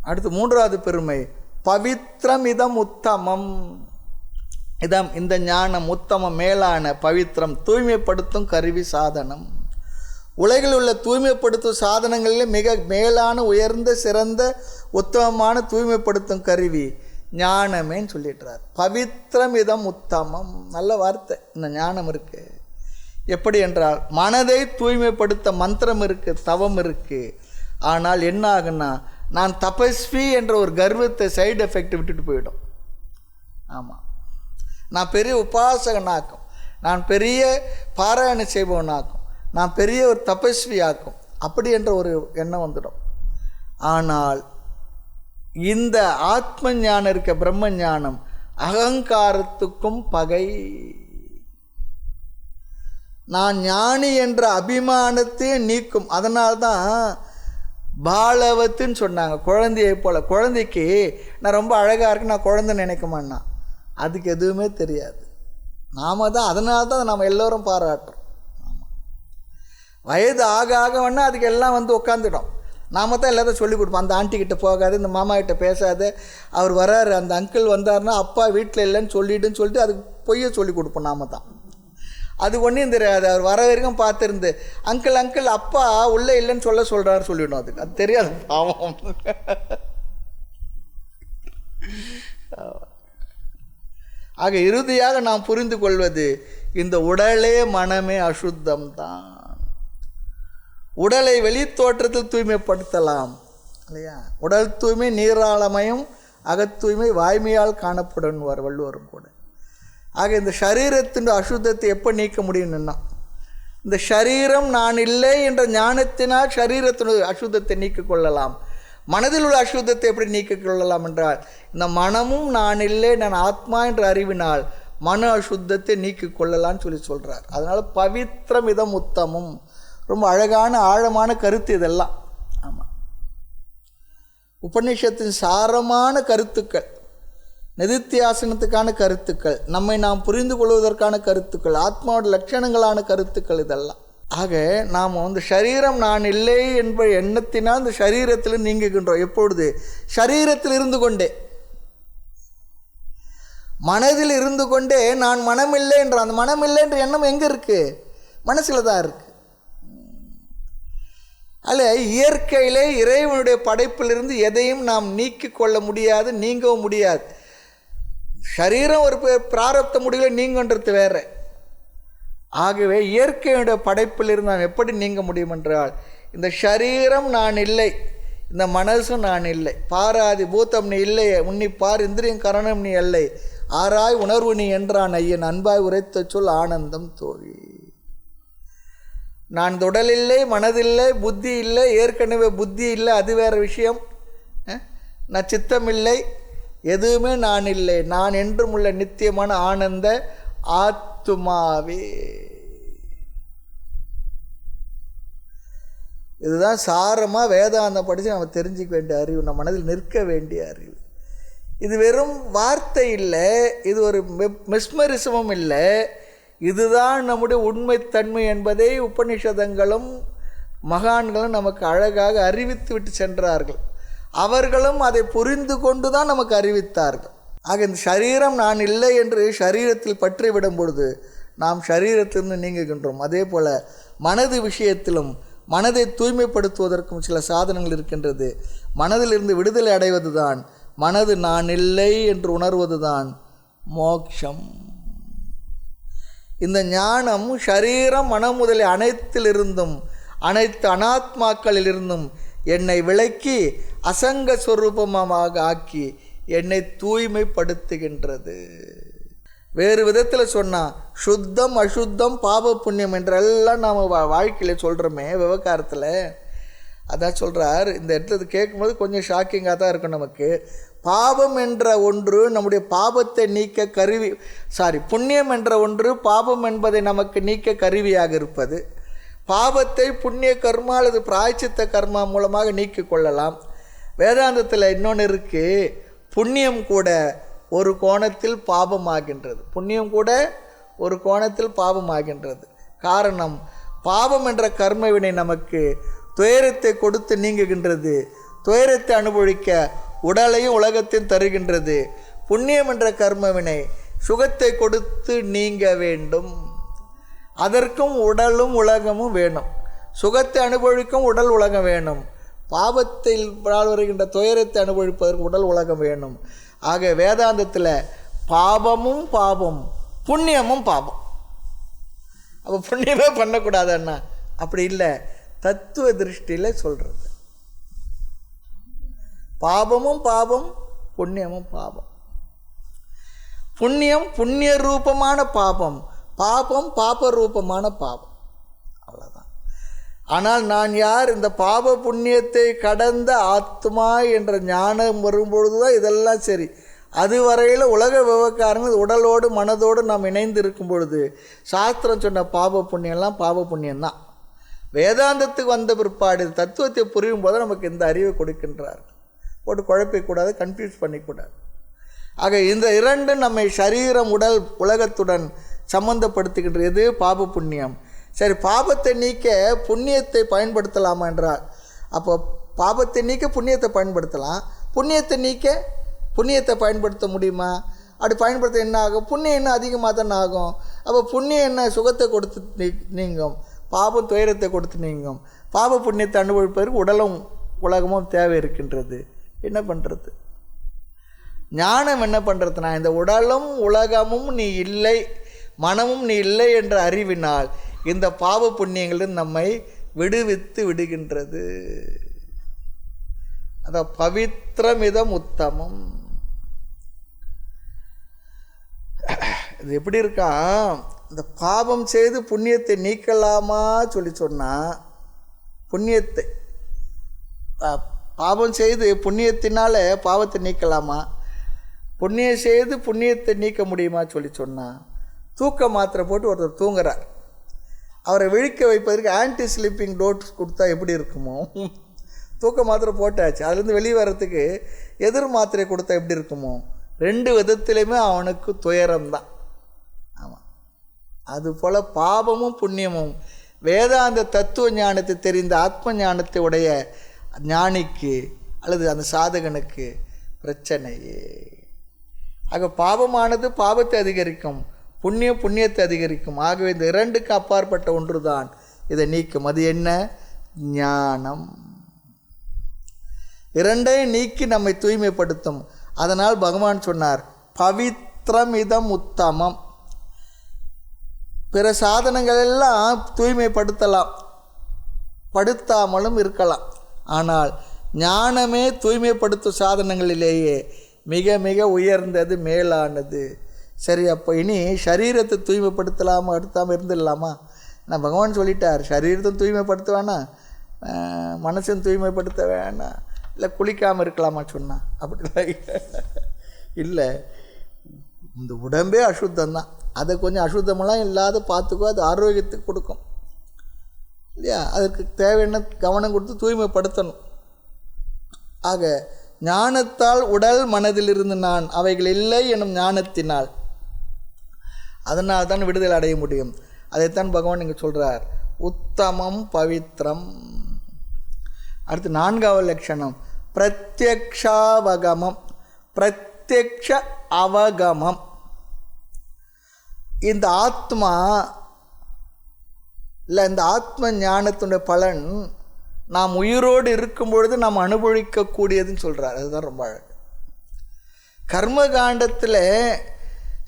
அடுத்து மூன்றாவது பெருமை பவித்ரம் இதம் உத்தமம். இதம் இந்த ஞானம் உத்தமம், மேலான, பவித்ரம், தூய்மைப்படுத்தும் கருவி சாதனம். உலகில் உள்ள தூய்மைப்படுத்தும் சாதனங்களில் மிக மேலான, உயர்ந்த, சிறந்த, உத்தமமான தூய்மைப்படுத்தும் கருவி ஞானமேன்னு சொல்லிடுறார். பவித்ரம் இதம் உத்தமம், நல்ல வார்த்தை. இந்த ஞானம் இருக்குது. எப்படி என்றால் மனதை தூய்மைப்படுத்த மந்திரம் இருக்குது, தவம் இருக்குது. ஆனால் என்ன ஆகுன்னா நான் தபஸ்வி என்ற ஒரு கர்வத்தை, சைடு எஃபெக்ட் விட்டுட்டு போயிடும். ஆமாம், நான் பெரிய உபாசகனாக்கும், நான் பெரிய பாராயணம் செய்பவனாக்கும், நான் பெரிய ஒரு தபஸ்வி ஆக்கும், அப்படி என்ற ஒரு எண்ணம் வந்துடும். ஆனால் இந்த ஆத்ம ஞானம் இருக்க, பிரம்ம ஞானம் அகங்காரத்துக்கும் பகை. நான் ஞானி என்ற அபிமானத்தை நீக்கும். அதனால்தான் பாலவத்துன்னு சொன்னாங்க. குழந்தையை போல. குழந்தைக்கு நான் ரொம்ப அழகாக இருக்கு, நான் குழந்தை நினைக்க மாட்டேன்னா அதுக்கு எதுவுமே தெரியாது. நாம தான், அதனால தான் நம்ம எல்லோரும் பாராட்டுறோம். ஆமாம், வயது ஆக ஆக வேணா அதுக்கு எல்லாம் வந்து உட்காந்துடும். நாம தான் எல்லாத்தையும் சொல்லிக் கொடுப்போம். அந்த ஆண்டிக்கிட்ட போகாது, இந்த மாமா கிட்ட பேசாது, அவர் வராரு, அந்த அங்கிள் வந்தார்னா அப்பா வீட்டில் இல்லைன்னு சொல்லிட்டுன்னு சொல்லிட்டு அதுக்கு பொய்ய சொல்லி கொடுப்போம். நாம தான், அது ஒன்றும் தெரியாது. அவர் வர வரைக்கும் பார்த்துருந்து அங்கிள் அங்கிள் அப்பா உள்ளே இல்லைன்னு சொல்கிறாரு சொல்லிடணும். அதுக்கு அது தெரியாது, பாவம். ஆக இறுதியாக நாம் புரிந்து கொள்வது இந்த உடலே மனமே அசுத்தம் தான். உடலை வெளித்தோற்றத்தில் தூய்மைப்படுத்தலாம் இல்லையா? உடல் தூய்மை நீராளமயம், அகத்தூய்மை வாய்மையால் காணப்படும் வள்ளுவரும் கூட. ஆக இந்த சரீரத்தின் அசுத்தத்தை எப்போ நீக்க முடியும்னா, இந்த சரீரம் நான் இல்லை என்ற ஞானத்தினால் சரீரத்தினுடைய அசுத்தத்தை நீக்கிக் கொள்ளலாம். மனதில் உள்ள அசுத்தத்தை எப்படி நீக்கிக் கொள்ளலாம் என்றால், இந்த மனமும் நான் இல்லை, நான் ஆத்மா என்ற அறிவினால் மன அசுத்தத்தை நீக்கிக் கொள்ளலாம்னு சொல்கிறார். அதனால் பவித்ரம் இதம் உத்தமம், ரொம்ப அழகான ஆழமான கருத்து இதெல்லாம். ஆமாம், உபநிஷத்தின் சாரமான கருத்துக்கள், நிதித்தியாசனத்துக்கான கருத்துக்கள், நம்மை நாம் புரிந்து கொள்வதற்கான கருத்துக்கள், ஆத்மாவோட லட்சணங்களான கருத்துக்கள் இதெல்லாம். ஆக நாம் சரீரம் நான் இல்லை என்ப எண்ணத்தினால் இந்த சரீரத்தில் நீங்குகின்றோம். எப்பொழுது? சரீரத்தில் இருந்து கொண்டே, மனதில் இருந்து கொண்டே நான் மனமில்லை என்ற அந்த மனமில்லை என்ற எண்ணம் எங்கே இருக்குது? மனசில் தான் இருக்குது. அதில் இயற்கையிலே இறைவனுடைய படைப்பிலிருந்து எதையும் நாம் நீக்கி கொள்ள முடியாது, நீங்கவும் முடியாது. சரீரம் ஒரு பிராரப்த முடிவுல நீங்கன்றது வேற. ஆகவே இயற்கையுடைய படைப்பிலிருந்து நாம் எப்படி நீங்க முடியும் என்றால், இந்த சரீரம் நான் இல்லை, இந்த மனசும் நான் இல்லை, பாராதி பூத்தம் நீ இல்லை, உன்னிப்பார் இந்திரியம் கரணம் நீ அல்லை, ஆராய் உணர்வு நீ என்றான் ஐயன், அன்பாய் உரைத்த சொல் ஆனந்தம் தோழி. நான் இந்த உடல் இல்லை, மனதில்லை, புத்தி இல்லை, ஏற்கனவே புத்தி இல்லை, அது வேறு விஷயம். நான் சித்தம் இல்லை, எதுவுமே நான் இல்லை, நான் என்றும் உள்ள நித்தியமான ஆனந்த ஆத்துமாவே. இதுதான் சாரமாக வேதாந்தம் படித்து நம்ம தெரிஞ்சிக்க வேண்டிய அறிவு, நம்ம மனதில் நிற்க வேண்டிய அறிவு. இது வெறும் வார்த்தை இல்லை, இது ஒரு மெஸ்மரிசமும் இல்லை, இதுதான் நம்முடைய உண்மைத்தன்மை என்பதை உபநிஷதங்களும் மகான்களும் நமக்கு அழகாக அறிவித்து விட்டு சென்றார்கள். அவர்களும் அதை புரிந்து கொண்டு தான் நமக்கு அறிவித்தார்கள். ஆக இந்த சரீரம் நான் இல்லை என்று சரீரத்தில் பற்றிவிடும் பொழுது நாம் சரீரத்திலிருந்து நீங்குகின்றோம். அதே போல் மனது விஷயத்திலும் மனதை தூய்மைப்படுத்துவதற்கும் சில சாதனங்கள் இருக்கின்றது. மனதிலிருந்து விடுதலை அடைவது தான், மனது நான் இல்லை என்று உணர்வது தான் மோட்சம். இந்த ஞானம் சரீரம் மனம் முதலிய அனைத்திலிருந்தும் அனைத்து அனாத்மாக்களிலிருந்தும் என்னை விலக்கி அசங்க ஸ்வரூபமாக ஆக்கி என்னை தூய்மைப்படுத்துகின்றது. வேறு விதத்தில் சொன்னால் சுத்தம் அசுத்தம் பாப புண்ணியம் என்றெல்லாம் நாம் வாழ்க்கையில் சொல்கிறோமே விவகாரத்தில். அதான் சொல்கிறார். இந்த இடத்துல கேட்கும்போது கொஞ்சம் ஷாக்கிங்காக தான் இருக்கும் நமக்கு. பாபம் என்ற ஒன்று நம்முடைய பாபத்தை நீக்க கருவி, புண்ணியம் என்ற ஒன்று பாபம் என்பதை நமக்கு நீக்க கருவியாக இருப்பது. பாபத்தை புண்ணிய கர்மா அல்லது பிராயச்சித்த கர்மா மூலமாக நீக்கிக் கொள்ளலாம். வேதாந்தத்தில் இன்னொன்று இருக்குது, புண்ணியம் கூட ஒரு கோணத்தில் பாபமாகின்றது. புண்ணியம் கூட ஒரு கோணத்தில் பாபமாகின்றது. காரணம், பாபம் என்ற கர்மவினை நமக்கு துயரத்தை கொடுத்து நீங்குகின்றது, துயரத்தை அனுபவிக்க உடலையும் உலகத்தையும் தருகின்றது. புண்ணியம் என்ற கர்மவினை சுகத்தை கொடுத்து நீங்க வேண்டும். அதற்கும் உடலும் உலகமும் வேணும். சுகத்தை அனுபவிக்கும் உடல் உலகம் வேணும். பாபத்தில் வருகின்ற துயரத்தை அனுபவிப்பதற்கு உடல் உலகம் வேணும். ஆக வேதாந்தத்தில் பாபமும் பாபம், புண்ணியமும் பாபம். அப்போ புண்ணியமே பண்ணக்கூடாதுன்னா அப்படி இல்லை, தத்துவ திருஷ்டியில் சொல்கிறது. பாபமும் பாபம், புண்ணியமும் பாபம். புண்ணியம் புண்ணிய ரூபமான பாபம், பாபம் பாப ரூபமான பாபம். அவ்வளோதான். ஆனால் நான் யார்? இந்த பாப புண்ணியத்தை கடந்த ஆத்மா என்ற ஞானம் வரும்பொழுது தான் இதெல்லாம் சரி. அதுவரையில் உலக விவகாரங்கள் உடலோடு மனதோடு நாம் இணைந்து இருக்கும் பொழுது சாஸ்திரம் சொன்ன பாப புண்ணியம்லாம் பாப புண்ணியம்தான். வேதாந்தத்துக்கு வந்த பிற்பாடு தத்துவத்தை புரியும் போது நமக்கு இந்த அறிவை கொடுக்கின்றார். போட்டு குழப்பிக்கூடாது, கன்ஃபியூஸ் பண்ணிக்கூடாது. ஆக இந்த இரண்டும் நம்மை சரீரம் உடல் உலகத்துடன் சம்பந்தப்படுத்துகின்ற எது? பாப புண்ணியம். சரி, பாபத்தை நீக்க புண்ணியத்தை பயன்படுத்தலாமா என்றால், அப்போ பாபத்தை நீக்க புண்ணியத்தை பயன்படுத்தலாம். புண்ணியத்தை நீக்க புண்ணியத்தை பயன்படுத்த முடியுமா? அப்படி பயன்படுத்த என்ன ஆகும்? புண்ணியம் என்ன அதிகமாக தானே ஆகும். அப்போ புண்ணியம் என்ன சுகத்தை கொடுத்து நீங்கும், பாபம் துயரத்தை கொடுத்து நீங்கும். பாப புண்ணியத்தை அனுபவிப்பதற்கு உடலும் உலகமும் தேவை இருக்கின்றது. என்ன பண்ணுறது? ஞானம் என்ன பண்ணுறதுனா, இந்த உடலும் உலகமும் நீ இல்லை, மனமும் நீ இல்லை என்ற அறிவினால் இந்த பாவ புண்ணியங்களில் நம்மை விடுவித்து விடுகின்றது. அத பவித்திரமிதம் உத்தமம். இது எப்படி இருக்கா? இந்த பாவம் செய்து புண்ணியத்தை நீக்கலாமா சொல்லி சொன்னால், புண்ணியத்தை பாவம் செய்து புண்ணியத்தினால பாவத்தை நீக்கலாமா? புண்ணியம் செய்து புண்ணியத்தை நீக்க முடியுமா சொல்லி சொன்னால், தூக்க மாத்திரை போட்டு ஒருத்தர் தூங்குறார், அவரை விழிக்க வைப்பதற்கு ஆன்டி ஸ்லீப்பிங் டோஸ் கொடுத்தா எப்படி இருக்குமோ, தூக்க மாத்திரை போட்டாச்சு, அதுலேருந்து வெளியே வர்றதுக்கு எதிர் மாத்திரை கொடுத்தா எப்படி இருக்குமோ, ரெண்டு விதத்திலையுமே அவனுக்கு துயரம்தான். ஆமாம், அதுபோல் பாபமும் புண்ணியமும் வேதாந்த தத்துவ ஞானத்தை தெரிந்த ஆத்ம ஞானத்தை உடைய ஞானிக்கு அல்லது அந்த சாதகனுக்கு பிரச்சனையே. ஆக பாவமானது பாவத்தை அதிகரிக்கும், புண்ணியத்தை அதிகரிக்கும். ஆகவே இந்த இரண்டுக்கு அப்பாற்பட்ட ஒன்று தான் இதை நீக்கும். அது என்ன? ஞானம். இரண்டையும் நீக்கி நம்மை தூய்மைப்படுத்தும். அதனால் பகவான் சொன்னார், பவித்ரம் இதம் உத்தமம். பிற சாதனங்கள் எல்லாம் தூய்மைப்படுத்தலாம், படுத்தாமலும் இருக்கலாம். ஆனால் ஞானமே தூய்மைப்படுத்தும் சாதனங்களிலேயே மிக மிக உயர்ந்தது, மேலானது. சரி, அப்போ இனி சரீரத்தை தூய்மைப்படுத்தலாமா அடுத்தாமல் இருந்துடலாமா? நான் பகவான் சொல்லிட்டார், சரீரத்தை தூய்மைப்படுத்த வேணாம், மனசையும் தூய்மைப்படுத்த வேணாம், இல்லை குளிக்காமல் இருக்கலாமா சொன்னான். அப்படிலாம் இல்லை, இந்த உடம்பே அசுத்தம்தான், அதை கொஞ்சம் அசுத்தமெல்லாம் இல்லாத பார்த்துக்கோ, அது ஆரோக்கியத்துக்கு கொடுக்கும் இல்லையா? அதற்கு தேவையான கவனம் கொடுத்து தூய்மைப்படுத்தணும். ஆக ஞானத்தால் உடல் மனதிலிருந்து நான் அவைகள் இல்லை எனும் ஞானத்தினால், அதனால் தான் விடுதலை அடைய முடியும். அதைத்தான் பகவான் இங்கே சொல்கிறார், உத்தமம் பவித்ரம். அடுத்து 4வது லட்சணம் பிரத்யக்ஷாவகமம். பிரத்யக்ஷ அவகமம். இந்த ஆத்மா இல்லை, இந்த ஆத்ம ஞானத்தினுடைய பலன் நாம் உயிரோடு இருக்கும் பொழுது நாம் அனுபவிக்கக்கூடியதுன்னு சொல்கிறார். அதுதான் ரொம்ப அழகு. கர்மகாண்டத்தில்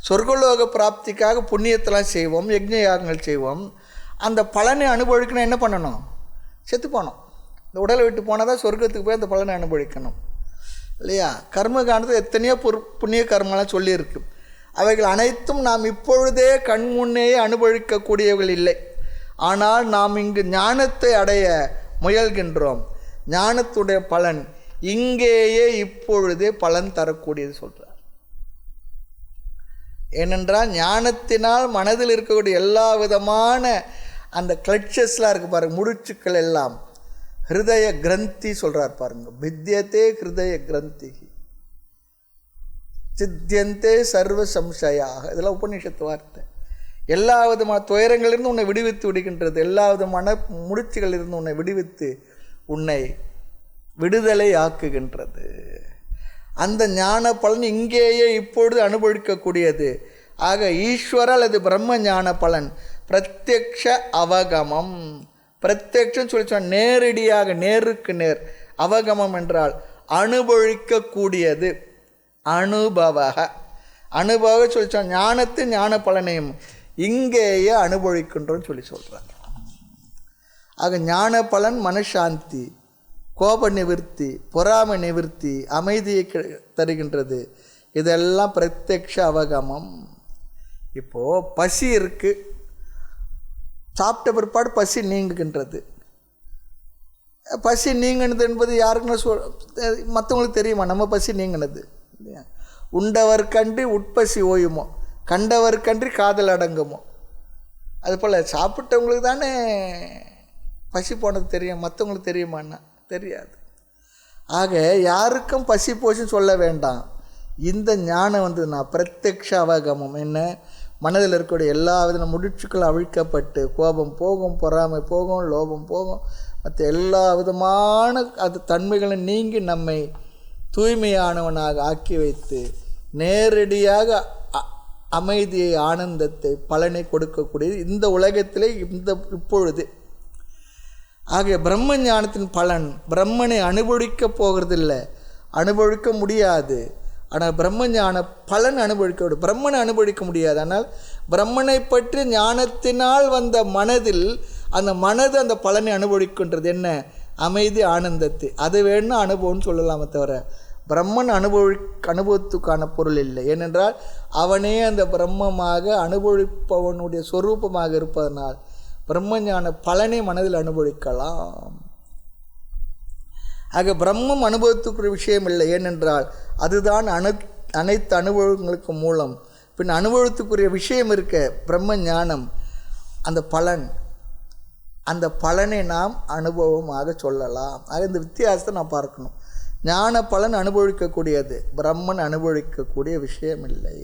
சொர்க்கலோக பிராப்திக்காக புண்ணியத்தெல்லாம் செய்வோம், யஜ்ஞ யாகங்கள் செய்வோம். அந்த பலனை அனுபவிக்கணும், என்ன பண்ணணும்? செத்து போனோம். இந்த உடலை விட்டு போனால் தான் சொர்க்கத்துக்கு போய் அந்த பலனை அனுபவிக்கணும் இல்லையா? கர்மகாண்டத்தில் எத்தனையோ புண்ணிய கர்மலாம் சொல்லியிருக்கு. அவைகள் அனைத்தும் நாம் இப்பொழுதே கண்முன்னேயே அனுபவிக்கக்கூடியவர்கள் இல்லை. ஆனால் நாம் இங்கு ஞானத்தை அடைய முயல்கின்றோம். ஞானத்துடைய பலன் இங்கேயே இப்பொழுதே பலன் தரக்கூடியது சொல்கிறார். ஏனென்றால் ஞானத்தினால் மனதில் இருக்கக்கூடிய எல்லா விதமான அந்த கிளட்சஸ்லாம் இருக்குது பாருங்கள், முடிச்சுக்கள் எல்லாம் ஹிருதய கிரந்தி சொல்கிறார் பாருங்க. வித்யத்தே ஹிருதய கிரந்தி சித்தியந்தே சர்வ சம்சயாக. இதெல்லாம் உபநிஷத்து வார்த்தை. எல்லா விதமான துயரங்களிலிருந்து உன்னை விடுவித்து விடுகின்றது. எல்லா விதமான முடிச்சுகளிலிருந்து உன்னை விடுவித்து உன்னை விடுதலை ஆக்குகின்றது. அந்த ஞான பலன் இங்கேயே இப்பொழுது அனுபவிக்கக்கூடியது. ஆக ஈஸ்வர அல்லது பிரம்ம ஞான பலன் பிரத்யக்ஷ அவகமம். பிரத்யக்ஷம் சொல்லி சொன்னால் நேரடியாக, நேருக்கு நேர். அவகமம் என்றால் அனுபவிக்கக்கூடியது. அனுபவ சொல்லி சொன்னால் ஞானத்தின் ஞான பலனையும் இங்கேயே அனுபவிக்கின்றோன்னு சொல்லி சொல்கிறாங்க. ஆக ஞான பலன் மனசாந்தி, கோப நிவர்த்தி, பொறாமை நிவர்த்தி, அமைதியை தருகின்றது. இதெல்லாம் பிரத்யக்ஷ அவகமம். இப்போது பசி இருக்குது, சாப்பிட்ட பிற்பாடு பசி நீங்குகின்றது. பசி நீங்கினது என்பது யாருக்குன்னு மற்றவங்களுக்கு தெரியுமா? நம்ம பசி நீங்கினது இல்லையா? உண்டவர் கன்றி உட்பசி ஓயுமோ, கண்டவர் கன்றி காதல் அடங்குமோ. அதுபோல் சாப்பிட்டவங்களுக்கு தானே பசி போனது தெரியும், மற்றவங்களுக்கு தெரியுமான்னா தெரியாது. ஆக யாருக்கும் பசி போச்சுன்னு சொல்ல வேண்டாம். இந்த ஞானம் வந்ததுன்னா பிரத்யக்ஷ அவகமம். என்ன? மனதில் இருக்கக்கூடிய எல்லா வித முடிச்சுக்களும் அவிழ்க்கப்பட்டு கோபம் போகும், பொறாமை போகும், லோபம் போகும், மற்ற எல்லா விதமான அது தன்மைகளும் நீங்கி நம்மை தூய்மையானவனாக ஆக்கி வைத்து நேரடியாக அமைதியை, ஆனந்தத்தை, பலனை கொடுக்கக்கூடியது இந்த உலகத்திலே இப்பொழுது. ஆகிய பிரம்ம ஞானத்தின் பலன் பிரம்மனை அனுபவிக்க போகிறதில்லை, அனுபவிக்க முடியாது. ஆனால் பிரம்ம ஞான பலன் அனுபவிக்க, பிரம்மனை அனுபவிக்க முடியாது. ஆனால் பிரம்மனை பற்றி ஞானத்தினால் வந்த மனதில் அந்த மனது அந்த பலனை அனுபவிக்கின்றது. என்ன? அமைதி, ஆனந்தத்தை. அது வேணும்னா அனுபவம்னு சொல்லலாமே தவிர பிரம்மன் அனுபவத்துக்கான பொருள் இல்லை. ஏனென்றால் அவனே அந்த பிரம்மமாக அனுபவிப்பவனுடைய சொரூபமாக இருப்பதனால் பிரம்மஞான பலனை மனதில் அனுபவிக்கலாம். ஆக பிரம்மம் அனுபவத்துக்குரிய விஷயம் இல்லை. ஏனென்றால் அதுதான் அனைத்து அனுபவங்களுக்கு மூலம். பின் அனுபவத்துக்குரிய விஷயம் இருக்க பிரம்ம ஞானம், அந்த பலன், அந்த பலனை நாம் அனுபவமாக சொல்லலாம். ஆக இந்த வித்தியாசத்தை நாம் பார்க்கணும். ஞான பலன் அனுபவிக்கக்கூடியது, பிரம்மன் அனுபவிக்கக்கூடிய விஷயம் இல்லை.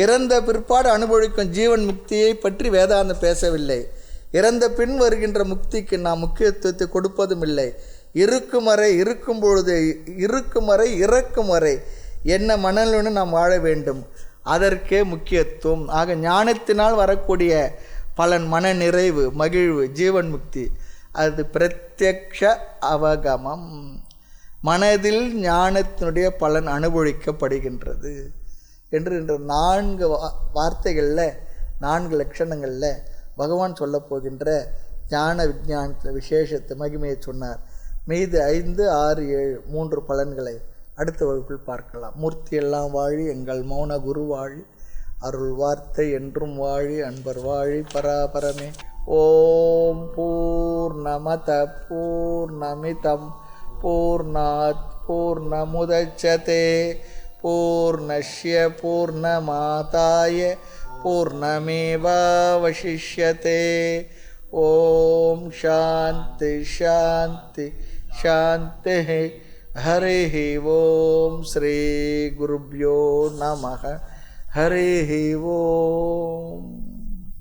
இறந்த பிற்பாடு அனுபவிக்கும் ஜீவன் முக்தியை பற்றி வேதாந்தம் பேசவில்லை. இறந்த பின் வருகின்ற முக்திக்கு நாம் முக்கியத்துவத்தை கொடுப்பதும் இல்லை. இருக்கும் வரை, இருக்கும் பொழுது, இருக்கும் வரை, இறக்கும் வரை என்ன மனநிலையுடன் நாம் வாழ வேண்டும், அதற்கே முக்கியத்துவம். ஆக ஞானத்தினால் வரக்கூடிய பலன் மன நிறைவு, மகிழ்வு, ஜீவன் முக்தி, அது பிரத்யக்ஷ அவகமம். மனதில் ஞானத்தினுடைய பலன் அனுபவிக்கப்படுகின்றது என்று இந்த 4 வார்த்தைகளில் 4 லட்சணங்களில் பகவான் சொல்ல போகின்ற ஞான விஞ்ஞான விசேஷத்தை மகிமையை சொன்னார். மீது 5, 6, 7 3 பலன்களை அடுத்த வகுப்பில் பார்க்கலாம். மூர்த்தி எல்லாம் வாழி, எங்கள் மௌன குரு வாழி, அருள் வார்த்தை என்றும் வாழி, அன்பர் வாழி, பராபரமே. ஓம் பூர்ணமத பூர்ணமிதம் பூர்ணாத் பூர்ணமுதச்யதே பூர்ணஸ்ய பூர்ணமாதாய பூர்ணமேவாவசிஷ்யதே. ஓம் சாந்தி சாந்தி சாந்தி. हरिः ओम श्री गुरुभ्यो नमः. हरिः ओम.